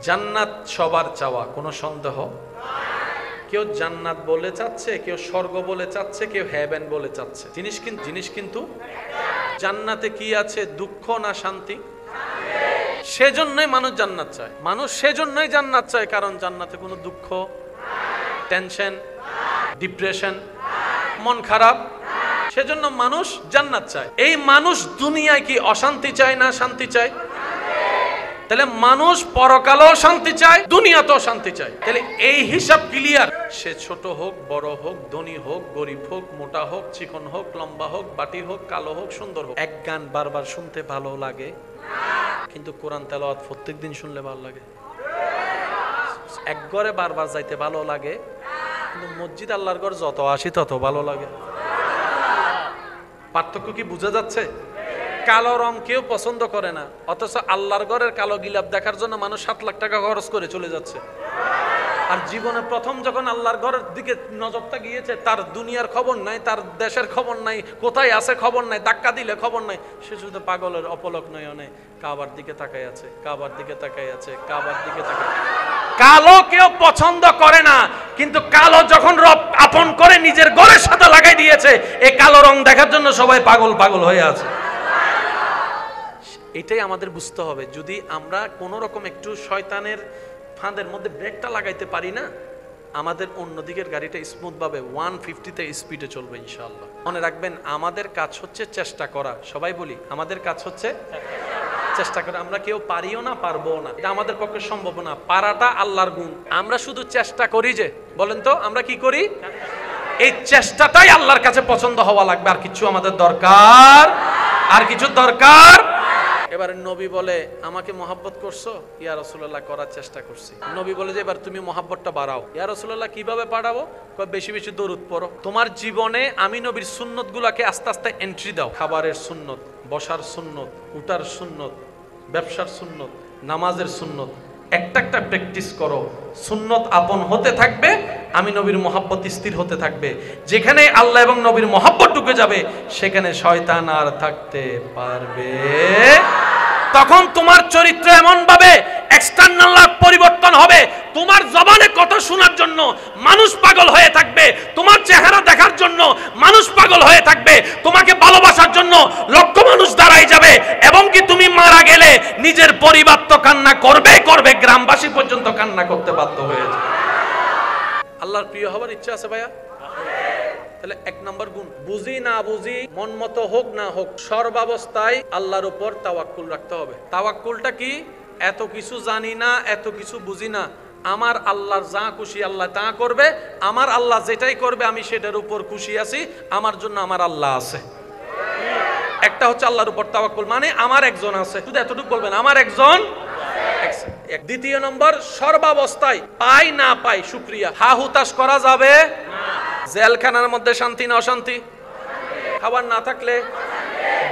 জান্নাত সবার চাওয়া, কোনো সন্দেহ। কেউ জান্নাত বলে চাচ্ছে, কেউ স্বর্গ বলে চাচ্ছে, কেউ হেভেন বলে চাচ্ছে। জিনিস কিন্তু জান্নাতে কি আছে? দুঃখ না শান্তি? সেজন্যই মানুষ জান্নাত চায়। মানুষ সেজন্যই জান্নাত চায়, কারণ জান্নাতে কোনো দুঃখ, টেনশন, ডিপ্রেশন, মন খারাপ, সেজন্য মানুষ জান্নাত চায়। এই মানুষ দুনিয়ায় কি অশান্তি চায় না শান্তি চায়? তাহলে মানুষ পরকালেও শান্তি চায়, দুনিয়াতেও শান্তি চায়। তাহলে এই হিসাব ক্লিয়ার। সে ছোট হোক, বড় হোক, ধনী হোক, গরিব হোক, মোটা হোক, চিকন হোক, লম্বা হোক, বাটি হোক, কালো হোক, সুন্দর হোক। এক গান বারবার শুনতে ভালো লাগে, কিন্তু কোরআন তেলাওয়াত প্রত্যেকদিন শুনলে ভালো লাগে। এক ঘরে বারবার যাইতে ভালো লাগে, কিন্তু মসজিদ আল্লাহর ঘর যত আসি তত ভালো লাগে। পার্থক্য কি বোঝা যাচ্ছে? কালো রং কেউ পছন্দ করে না, অথচ আল্লাহর ঘরের কালো গিলাপ দেখার জন্য মানুষ 7 লাখ টাকা খরচ করে চলে যাচ্ছে। আর জীবনে প্রথম যখন আল্লাহর ঘরের দিকে নজরটা গিয়েছে, তার দুনিয়ার খবর নাই, তার দেশের খবর নাই, কোথায় আছে খবর নাই, ধাক্কা দিলে খবর নাই। সে শুধু পাগলের অপলক নয়নে কাবার দিকে তাকাই আছে, কাবার দিকে তাকাই আছে, কাবার দিকে তাকাই। কালো কেউ পছন্দ করে না, কিন্তু কালো যখন রব আপন করে নিজের ঘরের সাথে লাগাই দিয়েছে, এই কালো রং দেখার জন্য সবাই পাগল পাগল হয়ে আছে। এটাই আমাদের বুঝতে হবে। যদি আমরা কোনো রকম একটু শয়তানের ফাঁদের মধ্যে ব্রেকটা লাগাইতে পারি না, আমাদের অন্যদিকের গাড়িটা স্মুথ ভাবে 150-তে স্পিডে চলবে ইনশাআল্লাহ। মনে রাখবেন, আমাদের কাজ হচ্ছে চেষ্টা করা। সবাই বলি, আমাদের কাজ হচ্ছে চেষ্টা করা। আমরা কেউ পারিও না, পারবো না, এটা আমাদের পক্ষে সম্ভব না। পারাটা আল্লাহর গুণ। আমরা শুধু চেষ্টা করি। যে বলেন তো, আমরা কি করি? এই চেষ্টাটাই আল্লাহর কাছে পছন্দ হওয়া লাগবে। আর কিছু আমাদের দরকার, আর কিছু দরকার। এবারে নবী বলে, আমাকে মহাব্বত করছো? ইয়া রাসূলুল্লাহ, করার চেষ্টা করছি। নবী বলে যে, এবার তুমি মহাব্বতটা বাড়াও। ইয়া রাসূলুল্লাহ, কিভাবে বাড়াবো? বেশি বেশি দরুদ পড়ো। তোমার জীবনে আমি নবীর সুন্নত গুলাকে আস্তে আস্তে এন্ট্রি দাও। খাবারের সুন্নত, বসার সুন্নত, উঠার সুন্নত, ব্যবসার সুন্নত, নামাজের সুন্নত, একটা একটা প্র্যাকটিস করো। সুন্নত আপন হতে থাকবে, আমি নবীর মহাব্বত স্থির হতে থাকবে। যেখানে আল্লাহ এবং নবীর মহাব্বত ঢুকে যাবে, সেখানে শয়তান আর থাকতে পারবে। তখন তোমার চরিত্র এমন ভাবে এক্সটার্নাল পরিবর্তন হবে, তোমার জবানে কথা শোনার জন্য মানুষ পাগল হয়ে থাকবে, তোমার চেহারা দেখার জন্য মানুষ পাগল হয়ে থাকবে, তোমাকে ভালোবাসার জন্য লক্ষ মানুষ দাঁড়াই যাবে। এবং কি তুমি মারা গেলে নিজের পরিবার তো কান্না করবে করবে, গ্রামবাসী পর্যন্ত কান্না করতে বাধ্য হয়ে যাবে। আল্লাহর প্রিয় হবার ইচ্ছা আছে ভাইয়া? তাহলে 1 নম্বর গুণ, বুঝি না বুঝি, মন মতো হোক না হোক, সর্বাবস্থায় আল্লাহর উপর তাওয়াক্কুল রাখতে হবে। তাওয়াক্কুলটা কি? এত কিছু জানি না, এত কিছু বুঝি না, আমার আল্লাহর যা খুশি আল্লাহ তা করবে, আমার আল্লাহ যেটাই করবে আমি সেটার উপর খুশি আছি, আমার জন্য আমার আল্লাহ আছে। একটা হচ্ছে আল্লাহর উপর তাওয়াক্কুল, মানে আমার একজন আছে, শুধু এতটুকু বলবেন, আমার একজন। দ্বিতীয় নম্বর, সর্বাবস্থায় পাই না পাই শুকরিয়া। হা হুতাশ করা যাবে না। জেলখানার মধ্যে শান্তি না অশান্তি? খাবার না থাকলে,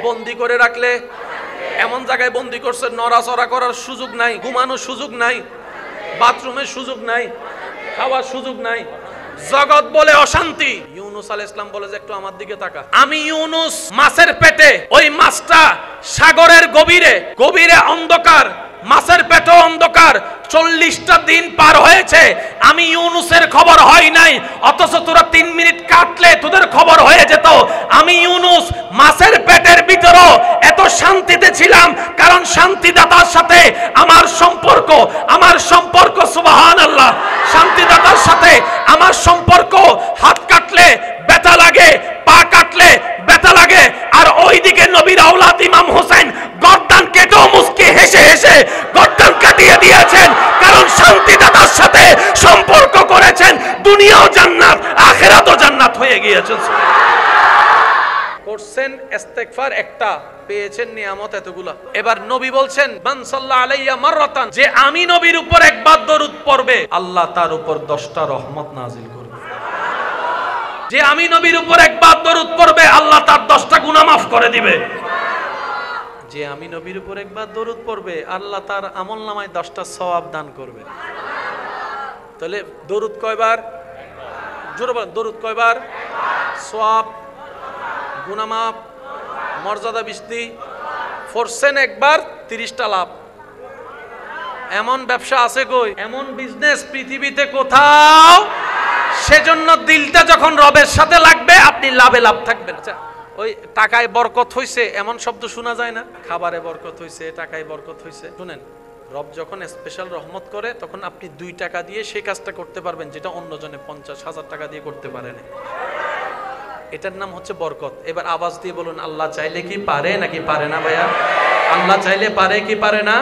বন্দি করে রাখলে, এমন জায়গায় বন্দি করছে নড়াচড়া করার সুযোগ নাই, ঘুমানোর সুযোগ নাই, বাথরুমের সুযোগ নাই, খাওয়ার সুযোগ নাই, জগৎ বলে অশান্তি। ইউনুস আলাইহিস সালাম বলে যে, একটু আমার দিকে তাকা। আমি ইউনুস মাছের পেটে, ওই মাছটা সাগরের গভীরে, গভীরে অন্ধকার, মাছের পেটে অন্ধকার, 40টা দিন পার হয়েছে, আমি ইউনুসের খবর হয় নাই। অথচ তোরা 3 মিনিট কাটলে তোদের খবর হয়ে যেত। আমি ইউনুস মাছের পেটের ভিতরে এত শান্তিতে ছিলাম, কারণ শান্তিদাতার সাথে আমার সম্পর্ক সুবহানাল্লাহ। শান্তিদাতার সাথে আমার সম্পর্ক, হাত কাটলে ব্যথা লাগে, পা কাটলে ব্যথা লাগে। আর ওইদিকে নবীর আওলাদ ইমাম হোসেন গর্দান কেটেও মুস্কি হেসে হেসে গর্দান কাটিয়ে দিয়েছেন, কারণ শান্তিদাতার সাথে সম্পর্ক করেছেন। দুনিয়াও জান্নাত, আখিরাতও জান্নাত হয়ে গিয়েছে। করছেন ইস্তেগফার একটা, পেয়েছেন নিয়ামত এতগুলা। এবার নবী বলছেন, মান সাল্লাল্লাহু আলাইহি মাররাতান, যে আমি নবীর উপর একবার দরুদ পড়বে, আল্লাহ তার উপর 10টা রহমত নাজিল করবে। যে আমি নবীর উপর একবার দরুদ পড়বে, আল্লাহ তার 10টা গুনাহ মাফ করে দিবে। যে আমি নবীর উপর একবার দরুদ পড়বে, আল্লাহ তার আমলনামায় 10টা সওয়াব দান করবে। তাহলে দরুদ কয়বার? জোরে বলেন, দরুদ কয়বার? সওয়াব, গুনাহ মাফ, মর্যাদা বৃদ্ধি, ফোরসেন একবার 30টা লাভ। এমন ব্যবসা আছে কই? এমন বিজনেস পৃথিবীতে কোথাও। সেজন্য দিলটা যখন রবের সাথে লাগবে আপনি লাভে লাভ থাকবেন। আচ্ছা, ওই টাকায় বরকত হইছে এমন শব্দ শোনা যায় না? খাবারে বরকত হইছে, টাকায় বরকত হইছে। শুনেন, রব যখন স্পেশাল রহমত করে তখন আপনি 2 টাকা দিয়ে সেই কাজটা করতে পারবেন যেটা অন্যজনে 50,000 টাকা দিয়ে করতে পারে না। এটার নাম হচ্ছে বরকত। এবার আওয়াজ দিয়ে বলুন, আল্লাহ চাইলে কি পারে নাকি পারে না? ভাইয়া, আল্লাহ চাইলে পারে কি পারে না?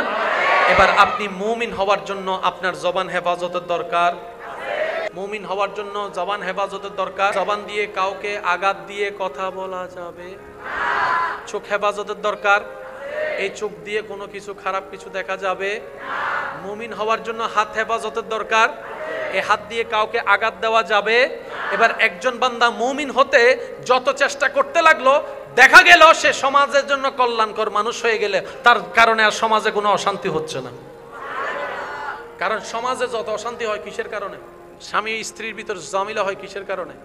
এবার আপনি মুমিন হওয়ার জন্য আপনার জবান হেফাজতের দরকার। মুমিন হওয়ার জন্য জবান হেফাজতের দরকার। জবান দিয়ে কাউকে আঘাত দিয়ে কথা বলা যাবে। চোখ হেফাজতের দরকার। এই চোখ দিয়ে কোনো কিছু খারাপ কিছু দেখা যাবে। মুমিন হওয়ার জন্য হাত হেফাজতের দরকার। এই হাত দিয়ে কাউকে আঘাত দেওয়া যাবে। এবার একজন বান্দা মুমিন হতে যত চেষ্টা করতে লাগলো, দেখা গেল সে সমাজের জন্য কল্যাণকর মানুষ হয়ে গেলে তার কারণে আর সমাজে কোনো অশান্তি হচ্ছে না। কারণ সমাজে যত অশান্তি হয় কিসের কারণে? স্বামী স্ত্রীর ভিতর ঝামেলা হয় কিসের কারণে?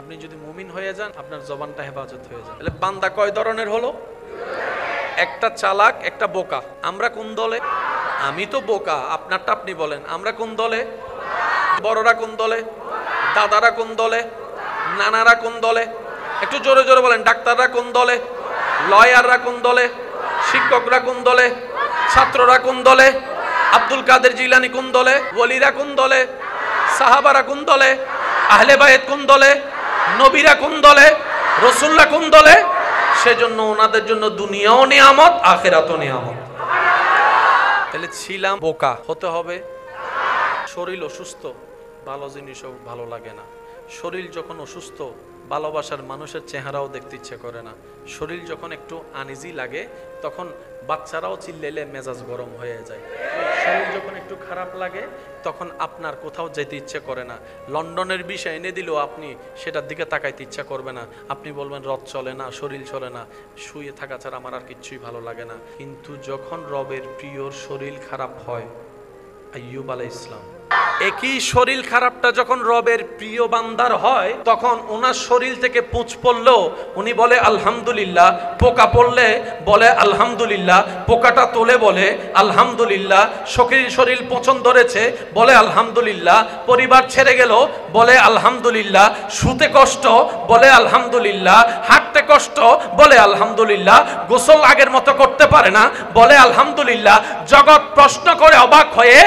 আপনি যদি মুমিন হয়ে যান আপনার জবানটা হেফাজত হয়ে যায়। তাহলে বান্দা কয় ধরনের হলো? একটা চালাক, একটা বোকা। আমরা কোন দলে? আমি তো বোকা, আপনারটা আপনি বলেন। আমরা কোন দলে? বড়রা কোন দলে? দাদারা কোন দলে? নানারা কোন দলে? একটু জোরে জোরে বলেন। ডাক্তাররা কোন দলে? লয়াররা কোন দলে? শিক্ষকরা কোন দলে? ছাত্ররা কোন দলে? আব্দুল কাদের জিলানী কোন দলে? ওলিরা কোন দলে? সাহাবারা কোন দলে? আহলে বায়েত কোন দলে? নবীরা কোন দলে? রাসূলরা কোন দলে? সেজন্য ওনাদের জন্য দুনিয়াও নিয়ামত, আখিরাতও নিয়ামত। তাহলে ছিলাম বোকা, হতে হবে। শরীর অসুস্থ, ভালো জিনিসও ভালো লাগে না। শরীর যখন অসুস্থ, ভালোবাসার মানুষের চেহারাও দেখতে ইচ্ছে করে না। শরীর যখন একটু আনইজি লাগে তখন বাচ্চারাও চিল্লাইলে মেজাজ গরম হয়ে যায়। শরীর যখন একটু খারাপ লাগে তখন আপনার কোথাও যেতে ইচ্ছে করে না। লন্ডনের বিষয় এনে দিলেও আপনি সেটার দিকে তাকাইতে ইচ্ছা করবে না। আপনি বলবেন রথ চলে না, শরীর চলে না, শুয়ে থাকা ছাড়া আমার আর কিচ্ছুই ভালো লাগে না। কিন্তু যখন রবের প্রিয়র শরীর খারাপ হয়, আইয়ুব আলাইহিস সালাম, একই শরীর খারাপটা যখন রবের প্রিয় বান্দার হয় তখন ওনার শরীর থেকে পুঁজ পড়লেও উনি বলে আলহামদুলিল্লাহ, পোকা পড়লে বলে আলহামদুলিল্লাহ, পোকাটা তোলে বলে আলহামদুলিল্লাহ, শরীর পছন্দ ধরেছে বলে আলহামদুলিল্লাহ, পরিবার ছেড়ে গেল বলে আলহামদুলিল্লাহ, শুতে কষ্ট বলে আলহামদুলিল্লাহ, হাঁটতে কষ্ট বলে আলহামদুলিল্লাহ, গোসল আগের মতো করতে পারে না বলে আলহামদুলিল্লাহ। জগৎ প্রশ্ন করে অবাক হয়ে,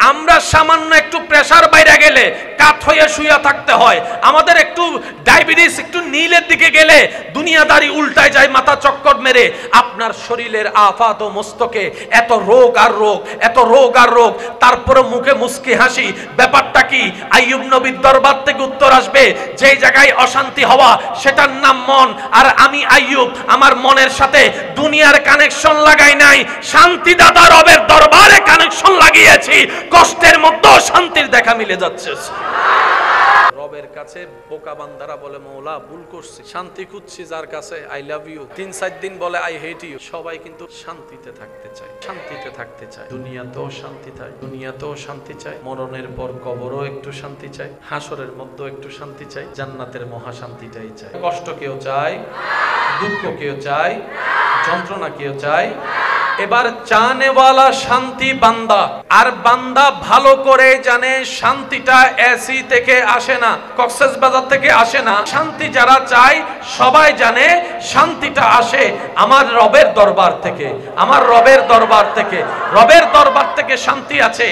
আমরা সামান্য একটু প্রেসার বাইরে গেলে কাত হয়ে শুয়ে থাকতে হয়, আমাদের একটু ডায়াবেটিস একটু নীলের দিকে গেলে দুনিয়াদারি উল্টায় যায় মাথা চক্কর মেরে। আপনার শরীরের আফাত ও মস্তকে এত রোগ আর রোগ, এত রোগ আর রোগ, তারপরে মুখে মুস্কি হাসি। ব্যাপারটা কি? আইয়ুব নবীর দরবার থেকে উত্তর আসবে, যেই জায়গায় অশান্তি হওয়া সেটার নাম মন। আর আমি আইয়ুব আমার মনের সাথে দুনিয়ার কানেকশন লাগাই নাই, শান্তি দাদা রবের দরবারে কানেকশন লাগিয়েছি। কষ্টের মধ্যেও শান্তির দেখা মিলে যাচ্ছে। রবের কাছে বোকা বান্দারা বলে মওলা ভুল করছি, শান্তি খুঁজছি যার কাছে আই লাভ ইউ, 3-4 দিন বলে আই হেট ইউ। সবাই কিন্তু শান্তিতে থাকতে চায়, শান্তিতে থাকতে চায়। দুনিয়াতেও শান্তি চায়, দুনিয়াতেও শান্তি চায়, মরণের পর কবরও একটু শান্তি চায়, হাসরের মধ্যেও একটু শান্তি চায়, জান্নাতের মহা শান্তিটাই চায়। কষ্ট কেউ চায়, দুঃখ কেউ চায়, যন্ত্রণা কেউ চায়। এবার চানেওয়ালা শান্তি বান্দা, আর বান্দা ভালো করে জানে শান্তিটা এসি থেকে আসে না, কক্সবাজার থেকে আসে না। শান্তি যারা চায় সবাই জানে শান্তিটা আসে আমার রবের দরবার থেকে, আমার রবের দরবার থেকে। রবের দরবার থেকে শান্তি আছে।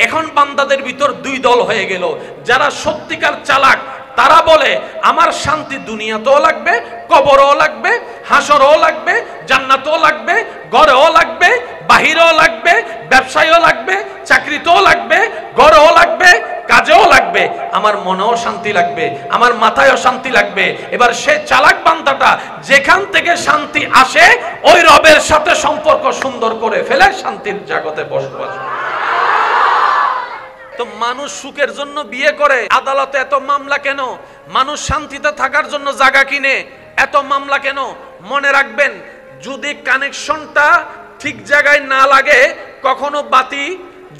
এখন বান্দাদের ভিতর 2 দল হয়ে গেল। যারা সত্যিকার চালাক তারা বলে আমার শান্তি দুনিয়াতেও লাগবে, কবরও লাগবে, হাসরও লাগবে, জান্নাতও লাগবে, ঘরেও লাগবে, বাহিরেও লাগবে, ব্যবসায়ও লাগবে, চাকরিতেও লাগবে, ঘরেও লাগবে, কাজেও লাগবে, আমার মনেও শান্তি লাগবে, আমার মাথায়ও শান্তি লাগবে। এবার সে চালাক বান্দাটা যেখান থেকে শান্তি আসে ওই রবের সাথে সম্পর্ক সুন্দর করে ফেলে শান্তির জগতে বসবাস। তো মানুষ সুখের জন্য বিয়ে করে, আদালতে এত মামলা কেন? মানুষ শান্তিতে থাকার জন্য জায়গা কিনে, এত মামলা কেন? মনে রাখবেন, যদি কানেকশনটা ঠিক জায়গায় না লাগে কখনো বাতি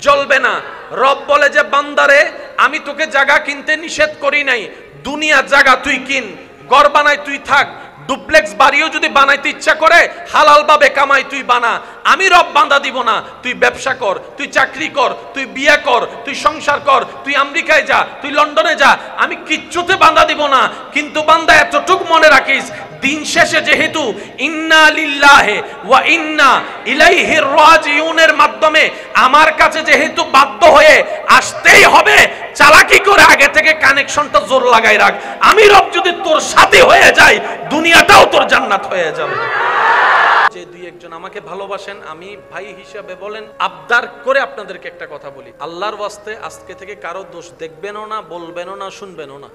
জ্বলবে না। রব বলে যে বান্দারে আমি তোকে জায়গা কিনতে নিষেধ করি নাই, দুনিয়ার জায়গা তুই কিন, ঘর বানাই তুই থাক, ডুপ্লেক্স বাড়িও যদি বানাইতে ইচ্ছা করে হালাল ভাবে কামাই তুই বানা, আমি রব বান্দা দিব না। তুই ব্যবসা কর, তুই চাকরি কর, তুই বিয়ে কর, তুই সংসার কর, তুই আমেরিকায় যা, তুই লন্ডনে যা, আমি কিচ্ছুতে বান্দা দিব না। কিন্তু বান্দা এতটুক মনে রাখিস, দিন শেষে যেহেতু ইন্না লিল্লাহি ওয়া ইন্না ইলাইহি রাজিউনের মাধ্যমে আমার কাছে যেহেতু বাধ্য হয়ে আসতেই হবে, চালাকি করে আগে থেকে কানেকশনটা জোর লাগাই রাখ। আমি রব যদি তোর সাথে হয়ে যাই, দুনিয়াটাও তোর জান্নাত হয়ে যাবে। যে দুই একজন আমাকে ভালোবাসেন, আমি ভাই হিসাবে বলেন আবদার করে আপনাদেরকে একটা কথা বলি, আল্লাহর ওয়াস্তে আজকে থেকে কারো দোষ দেখবেনও না, বলবেনও না, শুনবেনও না।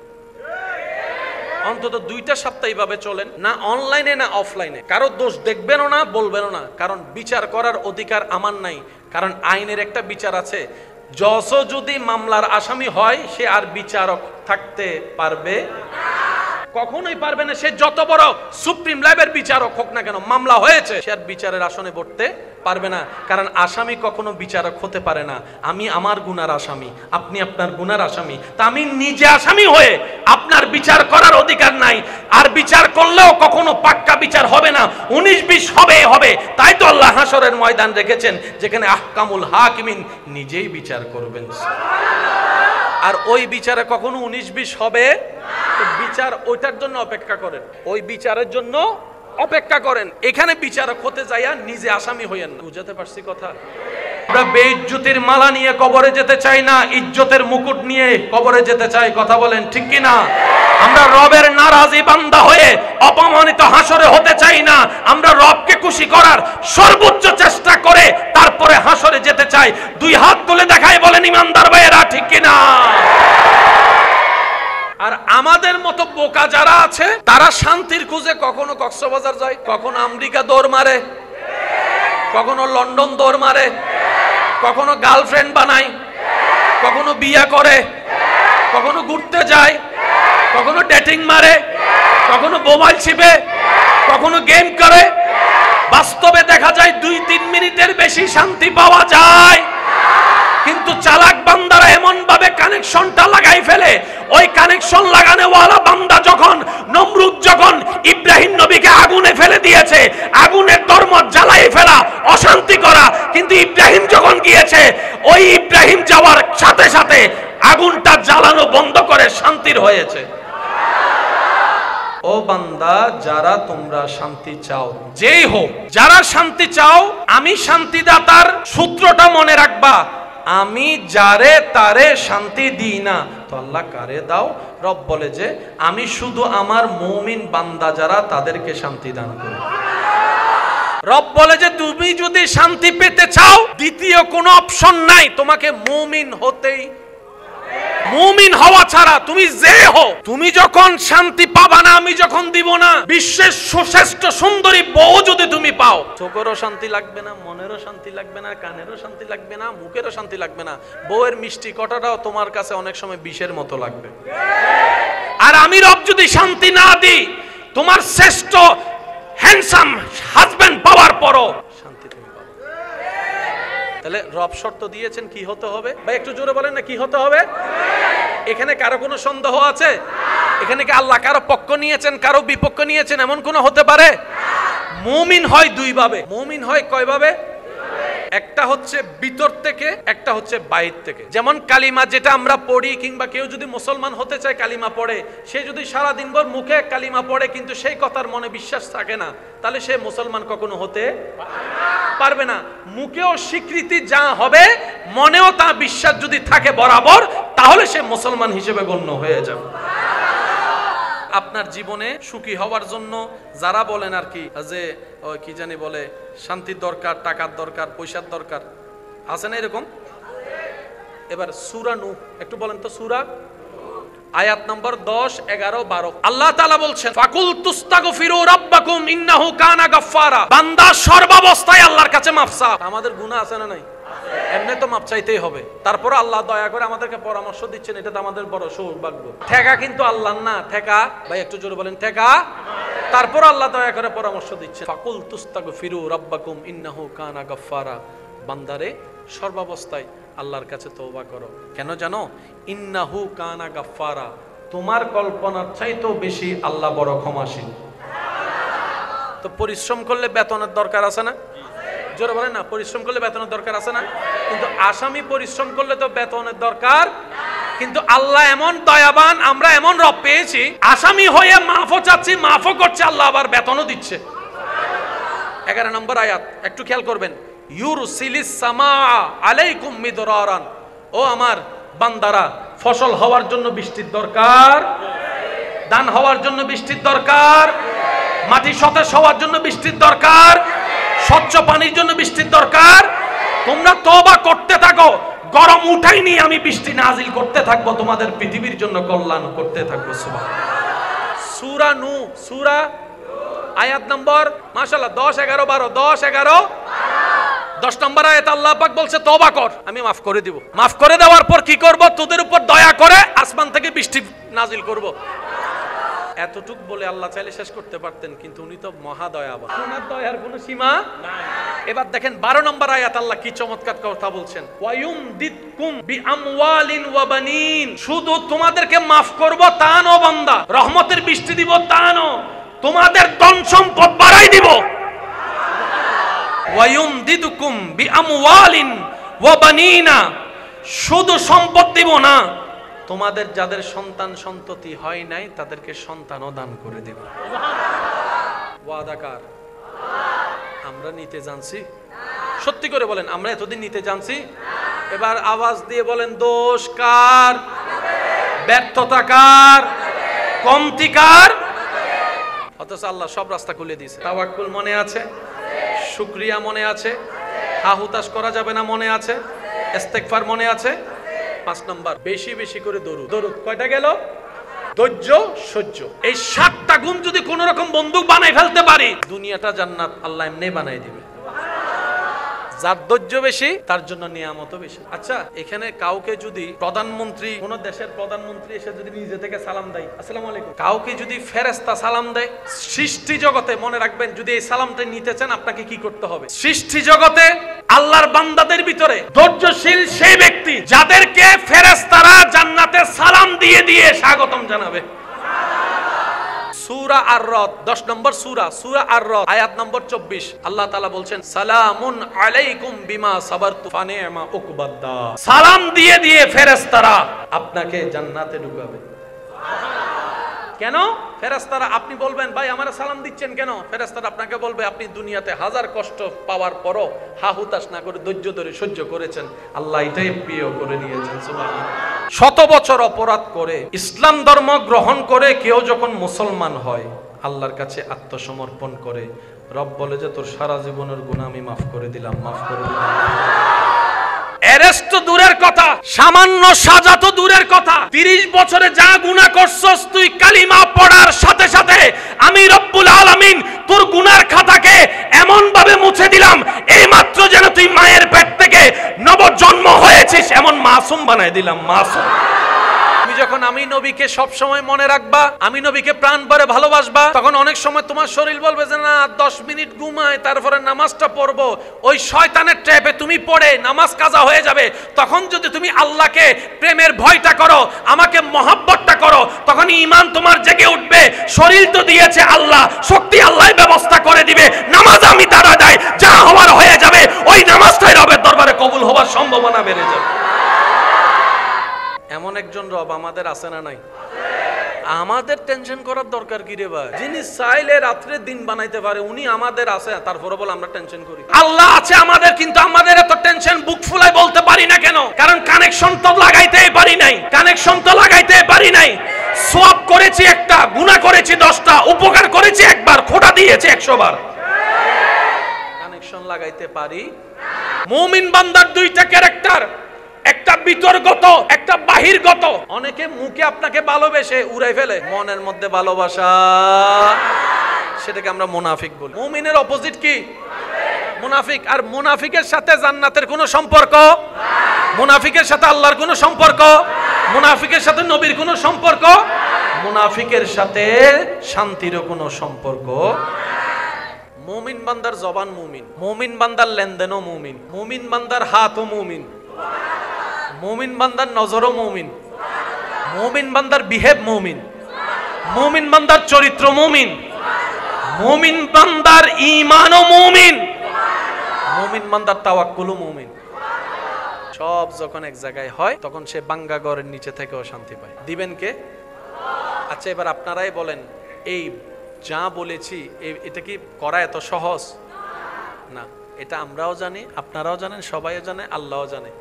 অন্তত 2টা সপ্তাহ এইভাবে চলেন, না অনলাইনে না অফলাইনে, কারো দোষ দেখবেনও না, বলবেনও না। কারণ বিচার করার অধিকার আমার নাই, কারণ আইনের একটা বিচার আছে। জজ যদি মামলার আসামি হয়, সে আর বিচারক থাকতে পারবে কখনোই পারবে না। সে যত বড় সুপ্রিম লেভেলের বিচারক হোক না কেন, মামলা হয়েছে, সে আর বিচারের আসনে বসতে পারবে না। কারণ আসামি কখনো বিচারক হতে পারে না। আমি আমার গুনার আসামি, আপনি আপনার গুনার আসামি, তা আমি নিজে আসামি হয়ে আপনার বিচার করার অধিকার নাই। আর বিচার করলেও কখনো পাক্কা বিচার হবে না, 19-20 হবে। তাই তো আল্লাহ হাসরের ময়দান রেখেছেন, যেখানে আহকামুল হাকিমিন নিজেই বিচার করবেন। আর ওই বিচারে কখনো 19-20 হবে, তো বিচার ওইটার জন্য অপেক্ষা করেন, ওই বিচারের জন্য অপেক্ষা করেন। এখানে বিচারক হতে যাইয়া নিজে আসামি হইয়েন না। বুঝাতে পারছি কথা? আমরা বেইজ্জতির মালা নিয়ে কবরে যেতে চাই না, ইজ্জতের মুকুট নিয়ে কবরে যেতে চাই। কথা বলেন ঠিক কি না? আমরা রবের নারাজি বান্দা হয়ে অপমানিত হাসরে হতে চাই না। আমরা রবকে খুশি করার সর্বোচ্চ চেষ্টা করে তারপরে হাসরে যেতে চাই। 2 হাত তুলে দেখাই বলেন ইমানদার ভাইয়েরা, ঠিক কি না? আর আমাদের মতো বোকা যারা আছে, তারা শান্তির খুঁজে কখনো কক্সবাজার যায়, কখনো আমেরিকা দৌড় মারে, কখনো লন্ডন দৌড় মারে, কখনো গার্লফ্রেন্ড বানায়, কখনো বিয়ে করে, কখনো ঘুরতে যায়, কখনো ডেটিং মারে, কখনো মোবাইল ছিপে, কখনো গেম করে। বাস্তবে দেখা যায় 2-3 মিনিটের বেশি শান্তি পাওয়া যায়। কিন্তু চালাক বান্দারা এমন ভাবে কানেকশনটা লাগাই ফেলে, ওই কানেকশন লাগানোওয়ালা বান্দা যখন নমরুদ যখন ইব্রাহিম নবীকে আগুনে ফেলে দিয়েছে, আগুনের ধর্ম জ্বালাই ফেলা, অশান্তি করা, কিন্তু ইব্রাহিম যখন গিয়েছে, ওই ইব্রাহিম যাওয়ার সাথে সাথে আগুনটা জ্বালানো বন্ধ করে শান্তির হয়েছে। ও বান্দা, যারা তোমরা শান্তি চাও, যেই হোক, যারা শান্তি চাও, আমি শান্তিদাতার সূত্রটা মনে রাখবা, আমি যারে তারে শান্তি দিই না, তো আল্লাহ কারে দাও? রব বলে যে আমি শুধু আমার মুমিন বান্দা যারা, তাদেরকে শান্তি দান করি। রব বলে যে তুমি যদি শান্তি পেতে চাও, দ্বিতীয় কোনো অপশন নাই, তোমাকে মুমিন হতেই। মুমিন হওয়া ছাড়া তুমি যে হও, তুমি যখন শান্তি পাবা না, আমি যখন দিব না, বিশ্বের শ্রেষ্ঠ সুন্দরী বউ যদি তুমি পাও, চোখেরও শান্তি লাগবে না, মনেরও শান্তি লাগবে না, কানেরও শান্তি লাগবে না, মুখেরও শান্তি লাগবে না, বউয়ের মিষ্টি কটাটাও তোমার কাছে অনেক সময় বিষের মতো লাগবে। আর আমি রব যদি শান্তি না দিই, তোমার শ্রেষ্ঠ হ্যান্ডসাম হাজবেন্ড পাওয়ার পরও শান্তি তুমি পাবে। তাহলে রব শর্ত দিয়েছেন, কি হতে হবে ভাই? একটু জোরে বলেন না, কি হতে হবে? এখানে কারো কোনো সন্দেহ আছে? এখানে কি আল্লাহ কারো পক্ষ নিয়েছেন, কারো বিপক্ষ নিয়েছেন, এমন কোনো হতে পারে? মুমিন হয় 2 ভাবে। মুমিন হয় কয় ভাবে? একটা হচ্ছে ভিতর থেকে, একটা হচ্ছে বাইরে থেকে। যেমন কালিমা যেটা আমরা পড়ি, কিংবা কেউ যদি মুসলমান হতে চায় কালিমা পড়ে, সে যদি সারা দিনভর মুখে কালিমা পড়ে কিন্তু সেই কথার মনে বিশ্বাস থাকে না, তাহলে সে মুসলমান কখনো হতে পারবে না। মুখেও স্বীকৃতি যা হবে, মনেও তা বিশ্বাস যদি থাকে বরাবর, তাহলে সে মুসলমান হিসেবে গণ্য হয়ে যাবে। আপনার জীবনে সুখী হওয়ার জন্য যারা বলেন আর কি, যে কি জানি বলে, শান্তির দরকার, টাকার দরকার, পয়সার দরকার, আছে না এরকম? এবার সূরা নূহ একটু বলেন তো, সূরা আয়াত নম্বর 10, 11, 12 আল্লাহ তাআলা বলছেন, ফাকুল তুস্তাগফিরু রাব্বাকুম ইন্নাহু কানা গাফফারা। বান্দা সর্বাবস্থায় আল্লাহর কাছে মাফ চাও। আমাদের গুনাহ আছে না নাই? এমনি তো মাপ চাইতেই হবে। তারপর আল্লাহ দয়া করে আমাদেরকে পরামর্শ দিচ্ছেন, এটা তো আমাদের বড় সৌভাগ্য। ঠেকা কিন্তু আল্লাহর না, ঠেকা ভাই একটু জোরে বলেন, ঠেকা। তারপর আল্লাহ দয়া করে পরামর্শ দিচ্ছেন, ফাকুল তুস্তাগফিরু রাব্বাকুম ইন্নাহু কানা গাফফারা। বান্দারে সর্বাবস্থায় আল্লাহর কাছে তওবা করো। কেন জানো? ইন্নাহু কানা গাফফারা, তোমার কল্পনার চাইতেও বেশি আল্লাহ বড় ক্ষমাশীল। তো পরিশ্রম করলে বেতনের দরকার আছে না? জোরে বলেন না, পরিশ্রম করলে বেতনের দরকার আছে না? কিন্তু আসামি পরিশ্রম করলে তো বেতনের দরকার। কিন্তু আল্লাহ এমন দয়াবান, আমরা এমন রব পেয়েছি, আসামি হয়ে মাফও চাচ্ছি, মাফও করছে, আল্লাহ আবার বেতনও দিচ্ছে। 11 নম্বর আয়াত একটু খেয়াল করবেন। ইউরসিলিস সামা আলাইকুম মিদরারান, ও আমার বান্দারা, ফসল হওয়ার জন্য বৃষ্টির দরকার, ধান হওয়ার জন্য বৃষ্টির দরকার, মাটি সতেজ হওয়ার জন্য বৃষ্টির দরকার, স্বচ্ছ পানির জন্য বৃষ্টির দরকার। তোমরা তওবা করতে থাকো, গরম উঠাইনি আমি বৃষ্টি নাজিল করতে থাকবো, তোমাদের পৃথিবীর জন্য কল্যাণ করতে থাকবো। সুবহানাল্লাহ। সূরা নূহ, সূরা আয়াত নম্বর মাশাআল্লাহ 10, 11, 12, 10, 11, 10 নম্বর আয়াত আল্লাহ পাক বলছে তওবা কর, আমি মাফ করে দিব। মাফ করে দেওয়ার পর কি করব? তোদের উপর দয়া করে আসমান থেকে বৃষ্টি নাজিল করব। এতটুক বলে আল্লাহ চাইলে শেষ করতে পারতেন, কিন্তু উনি তো মহা দয়াবান, ওনার দয়ার কোনো সীমা নাই। এবার দেখেন 12 নম্বর আয়াত আল্লাহ কি চমৎকার কথা বলছেন। ওয়ায়ুমদিদকুম বিআমওয়ালিন ওয়া বানিন, শুধু তোমাদেরকে মাফ করব তা না বান্দা, রহমতের বৃষ্টি দিব তা না, তোমাদের ধন সম্পদ বাড়াই দিব। ওয়ায়ুমদিদকুম বিআমওয়ালিন ওয়া বানিনা, শুধু সম্পদ দিব না, তোমাদের যাদের সন্তান সন্ততি হয় নাই তাদেরকে সন্তানও দান করে দেব। ওয়াদাকার আমরা নিতে জানছি? সত্যি করে বলেন, আমরা এতদিন নিতে জানছি? এবার আওয়াজ দিয়ে বলেন, দোষ কার? ব্যর্থতা কার? কমতি কার? অথচ আল্লাহ সব রাস্তা খুলে দিয়েছে। তাওয়াক্কুল মনে আছে? শুকরিয়া মনে আছে? হাহুতাশ করা যাবে না মনে আছে? ইস্তেগফার মনে আছে? 5 নম্বর, বেশি বেশি করে দরুদ। দরুদ কয়টা গেল? ধৈর্য, সহ্য। এই 7টা গুণ যদি কোন রকম বন্দুক বানাই ফেলতে পারি, দুনিয়াটা জান্নাত আল্লাহ এমনি বানাই দিবে। যার ধৈর্য বেশি তার জন্য নিয়ামতও বেশি। আচ্ছা, এখানে কাউকে যদি প্রধানমন্ত্রী, কোন দেশের প্রধানমন্ত্রী এসে যদি নিজে থেকে সালাম দেয়, আসসালামু আলাইকুম, কাউকে যদি ফেরেশতা সালাম দেয়, সৃষ্টি জগতে মনে রাখবেন, যদি এই সালামটা নিতে চান আপনাকে কি করতে হবে? সৃষ্টি জগতে আল্লাহর বান্দাদের ভিতরে ধৈর্যশীল সেই ব্যক্তি যাদেরকে ফেরেশতারা জান্নাতে সালাম দিয়ে দিয়ে স্বাগতম জানাবে। সূরা আর-রাদ 10 নম্বর সূরা আর-রাদ আয়াত নম্বর 24 আল্লাহ তাআলা বলছেন, সালামুন আলাইকুম বিমা সাবারতু ফানি'মা উকবাদ্দার। সালাম দিয়ে দিয়ে ফেরেশতারা আপনাকে জান্নাতে ঢুকাবে। কেন? ফেরেশতারা, আপনি বলবেন ভাই আমারে সালাম দিচ্ছেন কেন? ফেরেশতারা আপনাকে বলবে, আপনি দুনিয়াতে হাজার কষ্ট পাওয়ার পরও হাহুতাশ না করে ধৈর্য ধরে সহ্য করেছেন, আল্লাহ এটাই প্রিয় করে নিয়েছেন। সুবহানাল্লাহ। 100 বছর অপরাধ করে ইসলাম ধর্ম গ্রহণ করে কেউ যখন মুসলমান হয়, আল্লাহর কাছে আত্মসমর্পণ করে, রব বলে যে তোর সারা জীবনের গুনাহ আমি মাফ করে দিলাম, মাফ করে দিলাম। অ্যারেস্ট তো দূরের কথা, সামান্য সাজা তো দূরের কথা, 30 বছরে যা গুনাহ করছস তুই কালিমা পড়ার সাথে সাথে আমি রব্বুল আলামিন তোর গুনার খাতাকে এমন ভাবে মুছে দিলাম, এই মাত্র যেন তুই মায়ের পেট থেকে নবজন্ম হয়েছিস এমন মাসুম বানায় দিলাম। মাসুম। তুমি যখন আমি নবীকে সব সময় মনে রাখবা, আমি নবীকে প্রাণ ভরে ভালোবাসবা, তখন অনেক সময় তোমার শরীর বলবে যে না 10 মিনিট ঘুমায় তারপরে নামাজটা পড়বো, ওই শয়তানের ট্র্যাপে তুমি পড়ে নামাজ কাজা হয়ে যাবে। তখন যদি তুমি আল্লাহকে প্রেমের ভয়টা করো, আমাকে মহব্বতটা করো, তখন ঈমান তোমার জেগে উঠবে। শরীর তো দিয়েছে আল্লাহ, শক্তি আল্লাহই ব্যবস্থা করে দিবে। নামাজ আমি দাঁড়া দেয়, যা হওয়ার হয়ে যাবে, ওই নামাজটাই রবের দরবারে কবুল হওয়ার সম্ভাবনা বেড়ে যাবে। এমন একজন রব আমাদের আছে না নাই? আমাদের টেনশন করার দরকার কি রে ভাই? যিনি চাইলে রাত্রে দিন বানাইতে পারে উনি আমাদের আছে, তারপরে বলে আমরা টেনশন করি। আল্লাহ আছে আমাদের, কিন্তু আমাদের এত টেনশন বুক ফুলাই বলতে পারি না কেন? কারণ কানেকশন তো লাগাইতেই পারি নাই, কানেকশন তো লাগাইতে পারি নাই। সওয়াব করেছি একটা, গুনাহ করেছি 10টা, উপকার করেছি একবার, খোটা দিয়েছি 100 বার। কানেকশন লাগাইতে পারি না। মুমিন বান্দার 2টা ক্যারেক্টার, একটা ভিতরগত, একটা বাহিরগত। অনেকে মুখে আপনাকে ভালোবেসে উড়াই ফেলে, মনের মধ্যে ভালোবাসা, সেটাকে আমরা মুনাফিক বলি। মুমিনের অপোজিট কি? মুনাফিক। আর মুনাফিকের সাথে জান্নাতের কোনো সম্পর্ক, মুনাফিকের সাথে আল্লাহর কোনো সম্পর্ক, মুনাফিকের সাথে নবীর কোনো সম্পর্ক, মুনাফিকের সাথে শান্তিরও কোনো সম্পর্ক। মুমিন বান্দার জবান মুমিন, মুমিন বান্দার লেনদেনও মুমিন, মুমিন বান্দার হাতও মুমিন। মুমিন বান্দার নজরও মুমিন, মুমিন বান্দার বিহেভ মুমিন, মুমিন বান্দার চরিত্র মুমিন, মুমিন বান্দার ঈমানও মুমিন, মুমিন বান্দার তাওয়াক্কুলও মুমিন। সব যখন এক জায়গায় হয় তখন সে বাঙ্গা ঘরের নিচে থেকেও শান্তি পায়। দিবেন কে? আচ্ছা এবার আপনারাই বলেন, এই যা বলেছি এটা কি করা এত সহজ না? এটা আমরাও জানি, আপনারাও জানেন, সবাই জানে, আল্লাহও জানে।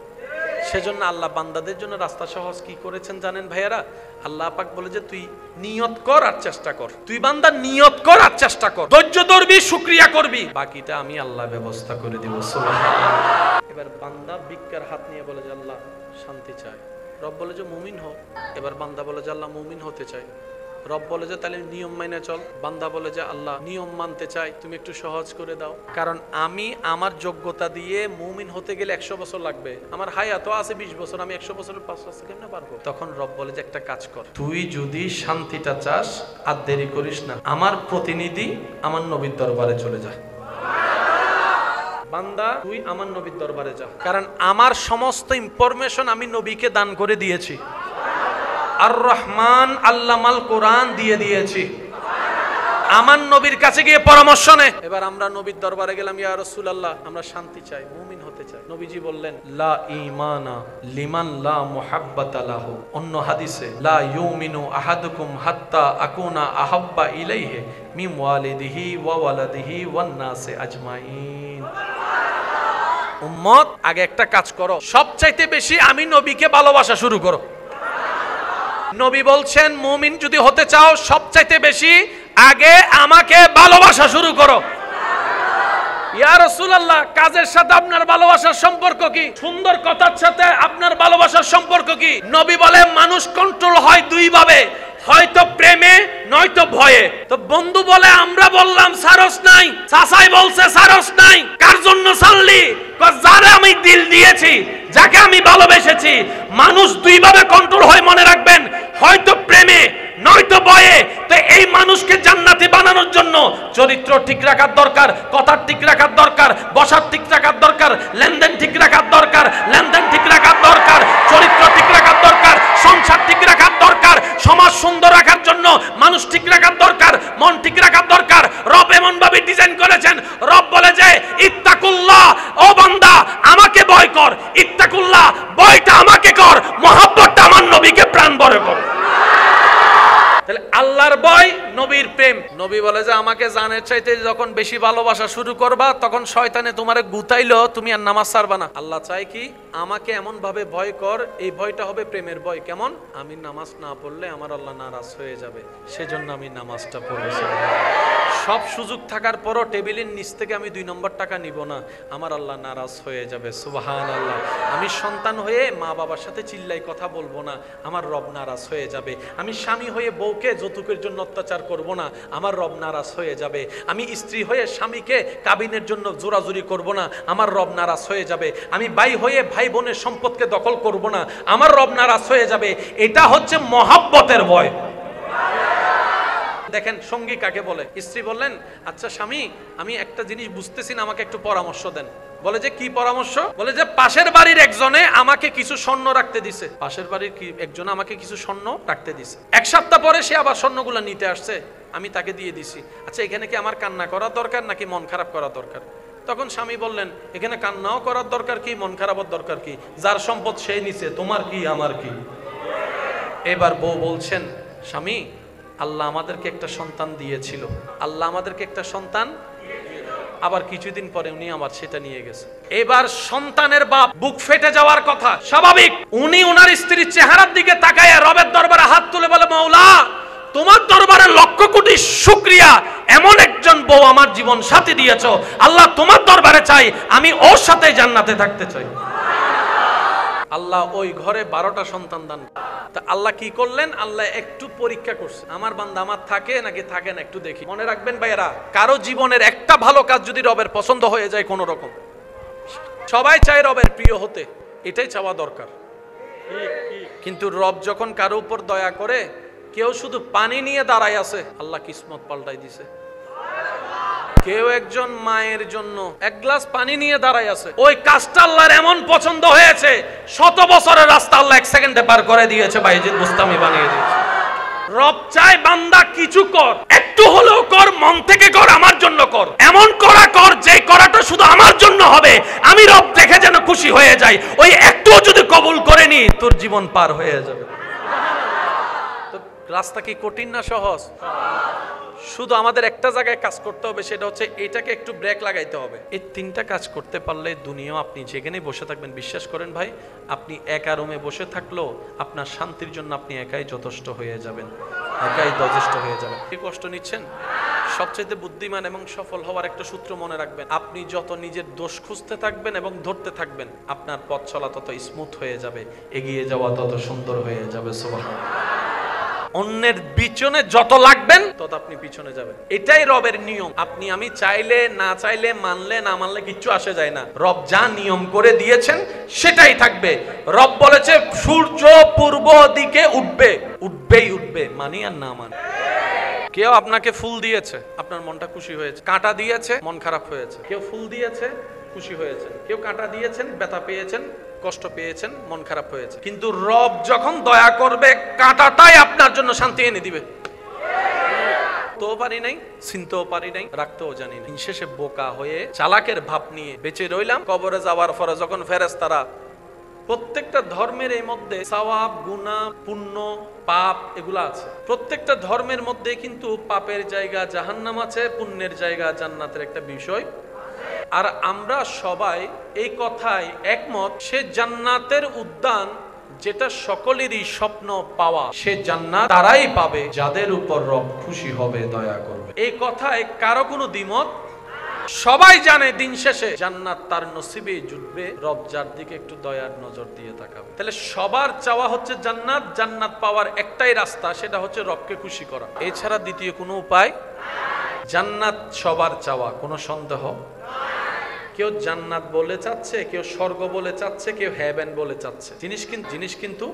সেজন্য আল্লাহ বান্দাদের জন্য রাস্তা সহজ কি করেছেন জানেন ভাইয়ারা? আল্লাহ পাক বলে যে তুই নিয়ত কর আর চেষ্টা কর, তুই বান্দা নিয়ত কর আর চেষ্টা কর, ধৈর্য ধরবি, শুকরিয়া করবি, বাকিটা আমি আল্লাহ ব্যবস্থা করে দিব। সুবহানাল্লাহ। এবার বান্দা ভিক্ষার হাত নিয়ে বলে যে আল্লাহ শান্তি চায়, রব বলে যে মুমিন হও। এবার বান্দা বলে যে আল্লাহ মুমিন হতে চাই, রব বলে যে তাহলে নিয়ম মেনে চল। বান্দা বলে যে আল্লাহ নিয়ম মানতে চাই, তুমি একটু সহজ করে দাও, কারণ আমি আমার যোগ্যতা দিয়ে মুমিন হতে গেলে 100 বছর লাগবে, আমার হায়াত আছে 20 বছর, আমি 100 বছরের পাশ রাস্তা কেমনে পারবো? তখন রব বলে যে একটা কাজ কর, তুই যদি শান্তিটা চাস আর দেরি করিস না, আমার প্রতিনিধি আমার নবীর দরবারে চলে যা। বান্দা তুই আমার নবীর দরবারে যা, কারণ আমার সমস্ত ইনফরমেশন আমি নবীকে দান করে দিয়েছি। আর রহমান আল্লামাল কোরআন দিয়ে দিয়েছি, আমার নবীর কাছে গিয়ে পরামর্শ নে। এবার আমরা নবীর দরবারে গেলাম, ইয়া রাসূলুল্লাহ আমরা শান্তি চাই, মুমিন হতে চাই। নবীজি বললেন লা ঈমানা লিমান লা মুহাব্বাতা লাহু। অন্য হাদিসে লা ইউমিনু আহাদুকুম হাত্তা আকুনা আহাব্বা ইলাইহি মিন ওয়ালিদিহি ওয়া ওয়ালাদিহি ওয়ান নাসি আজমাইন। উম্মত আগে একটা কাজ করো, সবচাইতে বেশি আমি নবীকে ভালোবাসা শুরু করো। নবী বলছেন মুমিন যদি হতে চাও সবচাইতে বেশি আগে আমাকে ভালোবাসা শুরু করো। ইয়া রাসূলুল্লাহ কাজের সাথে আপনার ভালোবাসার সম্পর্ক কি? সুন্দর কথার সাথে আপনার ভালোবাসার সম্পর্ক কি? নবী বলেন মানুষ কন্ট্রোল হয় দুই ভাবে, হয়তো প্রেমে নয়তো ভয়ে। তো বন্ধু বলে আমরা বললাম সারস নাই, চাচাই বলছে সারস নাই, কার জন্য ছাড়লি? যারে আমি দিল দিয়েছি, যাকে আমি ভালোবেসেছি। মানুষ দুই ভাবে কন্ট্রোল হয় মনে রাখবেন, হয়তো প্রেমে নয়তো ভয়ে। তো এই মানুষকে জান্নাতি বানানোর জন্য চরিত্র ঠিক রাখার দরকার, কথা ঠিক রাখার দরকার, বসার ঠিক রাখার দরকার, লেনদেন ঠিক রাখার দরকার, লেনদেন ঠিক রাখার দরকার, চরিত্র ঠিক রাখার দরকার, সংসার ঠিক রাখার দরকার, সমাজ সুন্দর রাখার জন্য মানুষ ঠিক রাখার দরকার, মন ঠিক রাখার দরকার। রব এমন ভাবে ডিজাইন করেছেন, রব বলে যে ইত্তাকুল্লাহ, ও বান্দা আমাকে ভয় কর, ইত্তাকুল্লাহ ভয়টা আমাকে কর, মহব্বতটা আমার নবীকে প্রাণ ভরে কর। তাহলে আল্লাহর ভয়, নবীর প্রেম। নবী বলে যে আমাকে জানের চাইতে যখন বেশি ভালোবাসা শুরু করবা তখন শয়তানে তোমারে গুতাইলো, তুমি আর নামাজ ছাড়বা না। আল্লাহ চাই কি আমাকে এমন ভাবে ভয় কর, এই ভয়টা হবে প্রেমের ভয়। কেমন? আমি নামাজ না পড়লে আমার আল্লাহ নারাজ হয়ে যাবে, সেজন্য আমি নামাজটা পড়েছি। সব সুযোগ থাকার পরও টেবিলের নিচ থেকে আমি 2 নম্বর টাকা নিব না, আমার আল্লাহ নারাজ হয়ে যাবে। সুবহানাল্লাহ। আমি সন্তান হয়ে মা বাবার সাথে চিল্লাই কথা বলবো না, আমার রব নারাজ হয়ে যাবে। আমি স্বামী হয়ে বউকে যৌতুকের জন্য অত্যাচার করব না, আমার রব নারাজ হয়ে যাবে। আমি স্ত্রী হয়ে স্বামীকে কাবিনের জন্য জোরাজুরি করব না, আমার রব নারাজ হয়ে যাবে। আমি ভাই হয়ে ভাই বোনের সম্পদকে দখল করব না, আমার রব নারাজ হয়ে যাবে। এটা হচ্ছে মহব্বতের ভয়। দেখেন সঙ্গী কাকে বলে? স্ত্রী বললেন আচ্ছা স্বামী আমি একটা জিনিস বুঝতেছি না, আমাকে একটু পরামর্শ দেন। বলে যে কি পরামর্শ? বলে যে পাশের বাড়ির একজনে আমাকে কিছু স্বর্ণ রাখতে দিছে, পাশের বাড়ির কি একজন আমাকে কিছু স্বর্ণ রাখতে দিছে, 1 সপ্তাহ পরে সে আবার স্বর্ণগুলো নিতে আসছে, আমি তাকে দিয়ে দিছি। আচ্ছা এখানে কি আমার কান্না করা দরকার নাকি মন খারাপ করা দরকার? তখন স্বামী বললেন এখানে কান্নাও করার দরকার কি, মন খারাপের দরকার কি? যার সম্পদ সে নিছে, তোমার কি আমার কি? এবার বউ বলছেন স্বামী আল্লাহ আমাদেরকে একটা সন্তান দিয়েছিল, আল্লাহ আমাদেরকে একটা সন্তান, আবার কিছুদিন পরে উনি আমার সেটা নিয়ে গেছে। এবার সন্তানের বাপ বুক ফেটে যাওয়ার কথা স্বাভাবিক। উনি ওনার স্ত্রীর চেহারার দিকে তাকায় রবের দরবারে হাত তুলে বলে মাওলা তোমার দরবারে লক্ষ কোটি শুকরিয়া, এমন একজন বউ আমার জীবন সাথী দিয়েছো। আল্লাহ তোমার দরবারে চাই আমি ওর সাথে জান্নাতে থাকতে চাই। আল্লাহ ওই ঘরে 12টা সন্তান দান। তা আল্লাহ কি করলেন? আল্লাহ একটু পরীক্ষা করছে, আমার বান্দা আমার থাকে নাকি থাকে না একটু দেখি। মনে রাখবেন ভাইয়েরা, কারো জীবনের একটা ভালো কাজ যদি রবের পছন্দ হয়ে যায় কোন রকম, সবাই চায় রবের প্রিয় হতে, এটাই চাওয়া দরকার। কিন্তু রব যখন কারো উপর দয়া করে, কেউ শুধু পানি নিয়ে দাঁড়ায় আছে, আল্লাহ কিসমত পাল্টাই দিছে। কেউ একজন মায়ের জন্য এক গ্লাস পানি নিয়ে দাঁড়ায় আছে, ওই কাজটা আল্লাহর এমন পছন্দ হয়েছে, 100 বছরের রাস্তা আল্লাহ 1 সেকেন্ডে পার করে দিয়েছে, বাইজিদ বুস্তামি বানিয়ে দিয়েছে। রব চায় বান্দা কিছু কর, একটু হলেও কর, মন থেকে কর, আমার জন্য কর, এমন করা কর যে করাটা শুধু আমার জন্য হবে, আমি রব দেখে যেন খুশি হয়ে যাই। ওই একটু যদি কবুল করে নি, তোর জীবন পার হয়ে যাবে। তো রাস্তা কি কঠিন না সহজ? শুধু আমাদের একটা জায়গায় কাজ করতে হবে, সেটা হচ্ছে এটাকে একটু ব্রেক লাগাইতে হবে। এই 3টা কাজ করতে পারলে দুনিয়াও, আপনি যেখানেই বসে থাকবেন, বিশ্বাস করেন ভাই, আপনি একা রুমে বসে থাকলেও আপনার শান্তির জন্য আপনি একাই যথেষ্ট হয়ে যাবেন, একাই যথেষ্ট হয়ে যাবেন। কি কষ্ট নিচ্ছেন? সবচেয়ে বুদ্ধিমান এবং সফল হওয়ার একটা সূত্র মনে রাখবেন, আপনি যত নিজের দোষ খুঁজতে থাকবেন এবং ধরতে থাকবেন, আপনার পথ চলা তত স্মুথ হয়ে যাবে, এগিয়ে যাওয়া তত সুন্দর হয়ে যাবে। সুবহানাল্লাহ। অন্যের পিছনে যত লাগবেন তত আপনি পিছনে যাবেন, এটাই রবের নিয়ম। আপনি আমি চাইলে না চাইলে, মানলে না মানলে কিচ্ছু আসে যায় না। রব যা নিয়ম করে দিয়েছেন সেটাই থাকবে। রব বলেছে সূর্য পূর্ব দিকে উঠবে, উঠবেই উঠবে, মানি আর না মানি। কেউ আপনাকে ফুল দিয়েছে, আপনার মনটা খুশি হয়েছে, কাঁটা দিয়েছে, মন খারাপ হয়েছে। কেউ ফুল দিয়েছে, খুশি হয়েছেন, কেউ কাঁটা দিয়েছেন, ব্যথা পেয়েছেন, কষ্ট পেয়েছেন, মন খারাপ হয়েছে। কিন্তু রব যখন দয়া করবে, কাঁটাটাই আপনার জন্য শান্তি এনে দিবে। তো পারি নাই, চিনতেও পারি নাই, রাখতেও জানি না, শেষে বোকা হয়ে চালাকের ভাব নিয়ে বেঁচে রইলাম। কবরে যাওয়ার পরে যখন ফেরেশতারা, প্রত্যেকটা ধর্মের এই মধ্যে সওয়াব, গুনাহ, পুণ্য, পাপ এগুলো আছে। প্রত্যেকটা ধর্মের মধ্যে কিন্তু পাপের জায়গা জাহান্নাম আছে, পুণ্যের জায়গা জান্নাতের একটা বিষয়। আর আমরা সবাই এই কথায় একমত, সে জান্নাতের উদ্যান যেটা সকলেরই স্বপ্ন পাওয়া, সে জান্নাত তারাই পাবে যাদের উপর রব খুশি হবে, দয়া করবে। এই কথায় কারো কোনো দ্বিমত। সবাই জানে দিন শেষে জান্নাত তার নসিবে জুটবে, রব যার দিকে একটু দয়ার নজর দিয়ে তাকাবে। তাহলে সবার চাওয়া হচ্ছে জান্নাত। জান্নাত পাওয়ার একটাই রাস্তা, সেটা হচ্ছে রবকে খুশি করা, এছাড়া দ্বিতীয় কোনো উপায়। জান্নাত সবার চাওয়া, কোনো সন্দেহ। কেউ জান্নাত বলে চাচ্ছে, কেউ স্বর্গ বলে চাচ্ছে, কেউ হেভেন বলে চাচ্ছে। জিনিস কিন্তু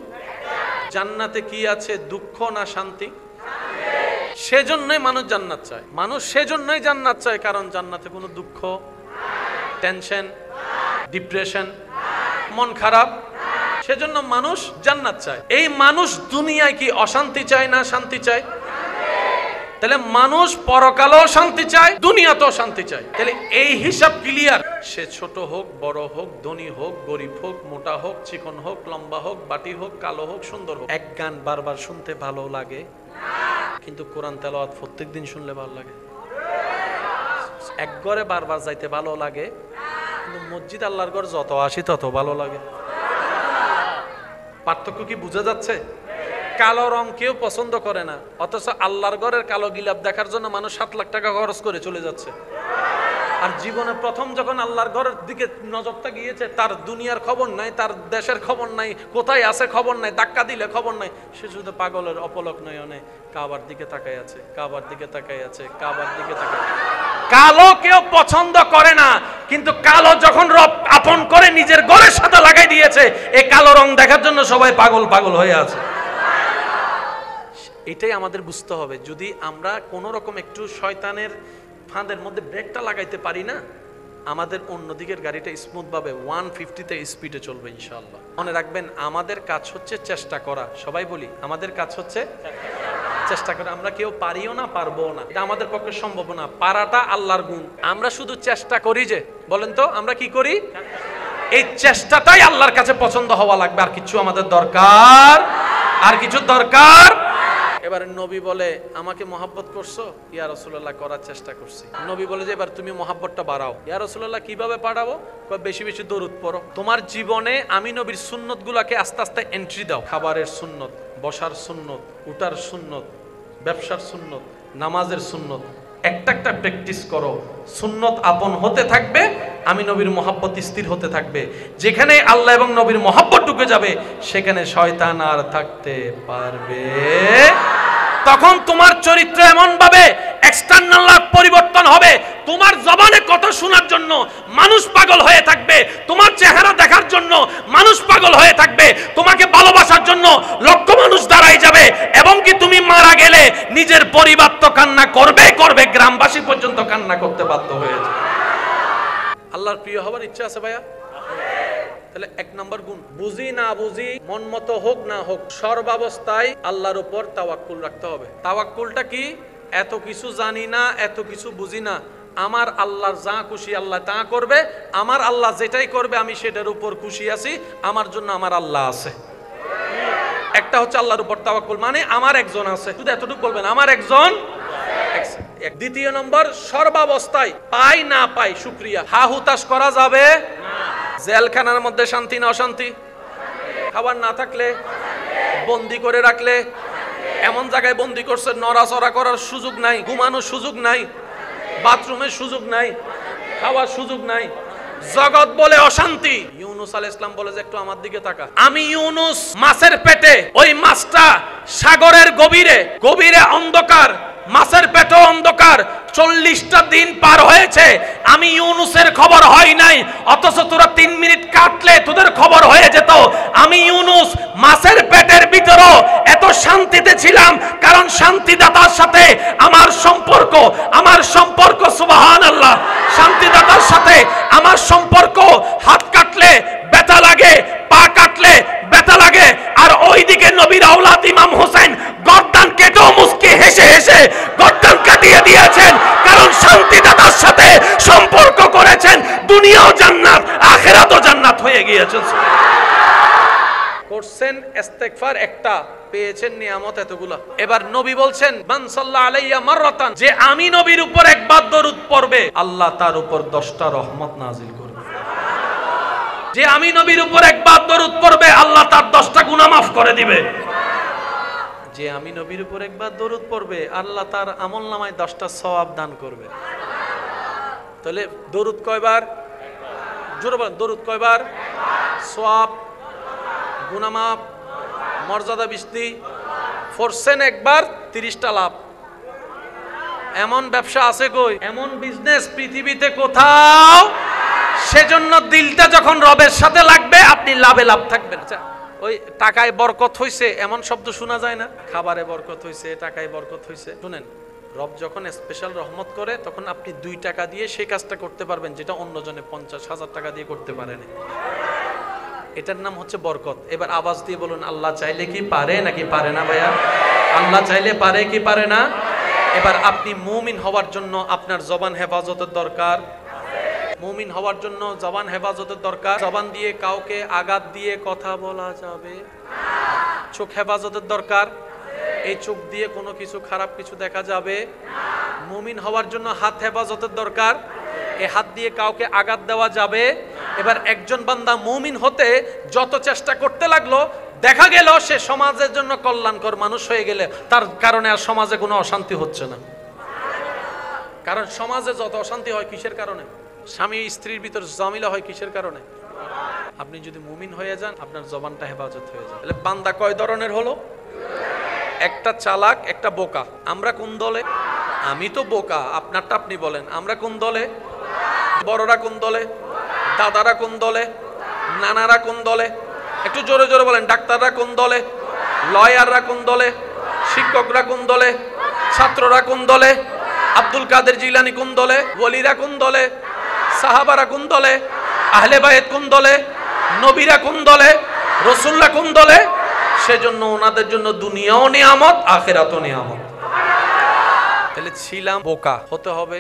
জান্নাতে কি আছে? দুঃখ না শান্তি? সেজন্যই মানুষ জান্নাত চায়। মানুষ সেজন্যই জান্নাত চায়, কারণ জান্নাতে কোনো দুঃখ, টেনশন, ডিপ্রেশন, মন খারাপ, সেজন্য মানুষ জান্নাত চায়। এই মানুষ দুনিয়ায় কি অশান্তি চায় না শান্তি চায়? তাহলে মানুষ পরকালেও শান্তি চায়, দুনিয়াতেও শান্তি চায়। তাহলে এই হিসাব ক্লিয়ার। সে ছোট হোক, বড় হোক, ধনী হোক, গরিব হোক, মোটা হোক, চিকন হোক, লম্বা হোক, বাটি হোক, কালো হোক, সুন্দর হোক। এক গান বারবার শুনতে ভালো লাগে, কিন্তু কোরআন তেলাওয়াত প্রত্যেকদিন শুনলে ভালো লাগে। এক ঘরে বারবার যাইতে ভালো লাগে, কিন্তু মসজিদ আল্লাহর ঘর যত আসি তত ভালো লাগে। পার্থক্য কি বোঝা যাচ্ছে? কালো রং কেউ পছন্দ করে না, অথচ আল্লাহর ঘরের কালো গিলাপ দেখার জন্য মানুষ 7 লাখ টাকা খরচ করে চলে যাচ্ছে। আর জীবনে প্রথম যখন আল্লাহর ঘরের দিকে নজরটা গিয়েছে, তার দুনিয়ার খবর নাই, তার দেশের খবর নাই, কোথায় আছে খবর নাই, ধাক্কা দিলে খবর নাই। সে শুধু পাগলের অপলক নয়নে কাবার দিকে তাকায় আছে, কাবার দিকে তাকায় আছে, কাবার দিকে তাকায়। কালো কেউ পছন্দ করে না, কিন্তু কালো যখন রব আপন করে নিজের ঘরের সাথে লাগাই দিয়েছে, এই কালো রং দেখার জন্য সবাই পাগল পাগল হয়ে আছে। এটাই আমাদের বুঝতে হবে। যদি আমরা কোনো রকম একটু শয়তানের ফাঁদের মধ্যে ব্রেকটা লাগাইতে পারি না, আমাদের অন্যদিকের গাড়িটা স্মুথ ভাবে 150-তে স্পিডে চলবে ইনশাআল্লাহ। মনে রাখবেন, আমাদের কাজ হচ্ছে চেষ্টা করা। সবাই বলি, আমাদের কাজ হচ্ছে চেষ্টা করা। আমরা কেউ পারিও না, পারবো না, এটা আমাদের পক্ষে সম্ভব না। পারাটা আল্লাহর গুণ। আমরা শুধু চেষ্টা করি যে, বলেন তো আমরা কি করি? এই চেষ্টাটাই আল্লাহর কাছে পছন্দ হওয়া লাগবে। আর কিছু আমাদের দরকার, আর কিছু দরকার। এবার নবী বলে, আমাকে মহাব্বত করছো? ইয়া রাসূলুল্লাহ, করার চেষ্টা করছি। নবী বলে যে, এবার তুমি মহাব্বতটা বাড়াও। ইয়া রাসূলুল্লাহ, কিভাবে বাড়াবো? বেশি বেশি দরুদ পড়ো। তোমার জীবনে আমি নবীর সুন্নত গুলাকে আস্তে আস্তে এন্ট্রি দাও। খাবারের সুন্নত, বসার সুন্নত, উঠার সুন্নত, ব্যবসার সুন্নত, নামাজের সুন্নত, একটা একটা প্র্যাকটিস করো। সুন্নত আপন হতে থাকবে, আমি নবীর মহব্বত স্থির হতে থাকবে। যেখানে আল্লাহ এবং নবীর মহব্বত ঢুকে যাবে, সেখানে শয়তান আর থাকতে পারবে। তখন তোমার চরিত্র এমন ভাবে এক্সটার্নাল পরিবর্তন হবে, তোমার জবানে কথা শোনার জন্য মানুষ পাগল হয়ে থাকবে, তোমার চেহারা দেখার জন্য মানুষ পাগল হয়ে থাকবে, তোমাকে ভালোবাসার জন্য লক্ষ মানুষ দাঁড়ায় যাবে। এবং কি তুমি মারা গেলে নিজের পরিবার তো কান্না করবে, গ্রামবাসী পর্যন্ত কান্না করতে বাধ্য আল্লাহর প্রিয় হবার ইচ্ছা আছে ভাইয়া? তাহলে 1 নম্বর গুণ, বুঝি না বুঝি, মন মতো হোক না হোক, সর্বাবস্থায় আল্লাহর উপর তাওয়াক্কুল রাখতে হবে। তাওয়াক্কুলটা কি? এত কিছু জানি না, এত কিছু বুঝি না, আমার আল্লাহর যা খুশি আল্লাহ তা করবে, আমার আল্লাহ যেটাই করবে আমি সেটার উপর খুশি আছি, আমার জন্য আমার আল্লাহ আছে। একটা হচ্ছে আল্লাহর উপর তাওয়াক্কুল, মানে আমার একজন আছে, শুধু এতটুকু বলবেন আমার একজন। দ্বিতীয় নম্বর, সর্বাবস্থায় পাই না পাই শুকরিয়া। হা হুতাশ করা যাবে না। জেলখানার মধ্যে শান্তি না অশান্তি? খাবার না থাকলে, বন্দি করে রাখলে, এমন জায়গায় বন্দি করছে নড়াচড়া করার সুযোগ নাই, ঘুমানোর সুযোগ নাই, বাথরুমের সুযোগ নাই, খাওয়ার সুযোগ নাই, জগৎ বলে অশান্তি। ইউনুস আলাইহিস সালাম বলে যে একটু আমার দিকে তাকা, আমি ইউনুস মাছের পেটে, ওই মাছটা সাগরের গভীরে, গভীরে অন্ধকার, মাছের পেটে অন্ধকার, 40টা দিন পার হয়েছে, আমি ইউনুসের খবর হয় নাই, অথচ তোরা 3 মিনিট কাটলে তোদের খবর হয়ে যেত। আমি ইউনুস মাছের পেটের ভিতরও এত শান্তিতে ছিলাম, কারণ শান্তিদাতার সাথে আমার সম্পর্ক সুবহানাল্লাহ, শান্তিদাতার সাথে আমার সম্পর্ক। হাত কাটলে ব্যথা লাগে, পা কাটলে ব্যথা লাগে, আর ওইদিকে নবীর আওলাদ ইমাম হোসেন গর্দান কেটেও মুস্কি হেসে হেসে গর্দান কাটিয়ে দিয়েছেন, কারণ শান্তিদাতার সাথে সম্পর্ক করেছেন। দুনিয়াও জান্নাত, আখিরাতও জান্নাত হয়ে গিয়েছেন। করছেন ইস্তেগফার একটা, পেয়েছেন নিয়ামত এতগুলা। এবার নবী বলছেন মান সাল্লা আলাইয়া মাররাতান, যে আমি নবীর উপর একবার দরুদ পড়বে আল্লাহ তার উপর 10টা রহমত নাজিল করবে। যে আমি নবীর উপর একবার দরুদ পড়বে আল্লাহ তার 10টা গুনাহ মাফ করে দিবে। যে আমি নবীর উপর একবার দরুদ পড়বে আল্লাহ তার আমলনামায় 10টা সওয়াব দান করবে। তাহলে দরুদ কয়বার? জোরে বলেন, দরুদ কয়বার? সওয়াব, গুনাহ মাফ, মর্যাদা বৃদ্ধি। ফোরসেন একবার 30টা লাভ। এমন ব্যবসা আছে কই? এমন বিজনেস পৃথিবীতে কোথাও। সেজন্য দিলটা যখন রবের সাথে লাগবে আপনি লাভে লাভ থাকবেন। ওই টাকায় বরকত হইছে এমন শব্দ শোনা যায় না? খাবারে বরকত হইছে, টাকায় বরকত হইছে। শুনেন, রব যখন স্পেশাল রহমত করে তখন আপনি 2 টাকা দিয়ে সেই কাজটা করতে পারবেন যেটা অন্যজনে 50,000 টাকা দিয়ে করতে পারেন। এটার নাম হচ্ছে বরকত। এবার আওয়াজ দিয়ে বলুন, আল্লাহ চাইলে কি পারে নাকি পারে না? ভাইয়া, আল্লাহ চাইলে পারে কি পারে না? এবার আপনি মুমিন হওয়ার জন্য আপনার জবান হেফাজতের দরকার। মুমিন হওয়ার জন্য জবান হেফাজতের দরকার। জবান দিয়ে কাউকে আঘাত দিয়ে কথা বলা যাবে না। চোখ হেফাজতের দরকার। এই চোখ দিয়ে কোনো কিছু খারাপ কিছু দেখা যাবে না। মুমিন হওয়ার জন্য হাত হেফাজতের দরকার। এই হাত দিয়ে কাউকে আঘাত দেওয়া যাবে। এবার একজন বান্দা মুমিন হতে যত চেষ্টা করতে লাগলো, দেখা গেল সে সমাজের জন্য কল্যাণকর মানুষ হয়ে গেলে তার কারণে আর সমাজে কোনো অশান্তি হচ্ছে না। কারণ সমাজে যত অশান্তি হয় কিসের কারণে? স্বামী স্ত্রীর ভিতর ঝামেলা হয় কিসের কারণে? আপনি যদি মুমিন হয়ে যান আপনার জবানটা হেফাজত হয়ে যায়। তাহলে বান্দা কয় ধরনের হলো? একটা চালাক, একটা বোকা। আমরা কোন দলে? আমি তো বোকা, আপনারটা আপনি বলেন। আমরা কোন দলে? বড়রা কোন দলে? দাদারা কোন দলে? নানারা কোন দলে? একটু জোরে জোরে বলেন। ডাক্তাররা কোন দলে? লয়াররা কোন দলে? শিক্ষকরা কোন দলে? ছাত্ররা কোন দলে? আব্দুল কাদের জিলানী কোন দলে? ওলিরা কোন দলে? সাহাবারা কোন দলে? আহলে বায়েত কোন দলে? নবীরা কোন দলে? রাসূলরা কোন দলে? সেজন্য ওনাদের জন্য দুনিয়াও নিয়ামত, আখিরাতও নিয়ামত। তাহলে ছিলাম বোকা, হতে হবে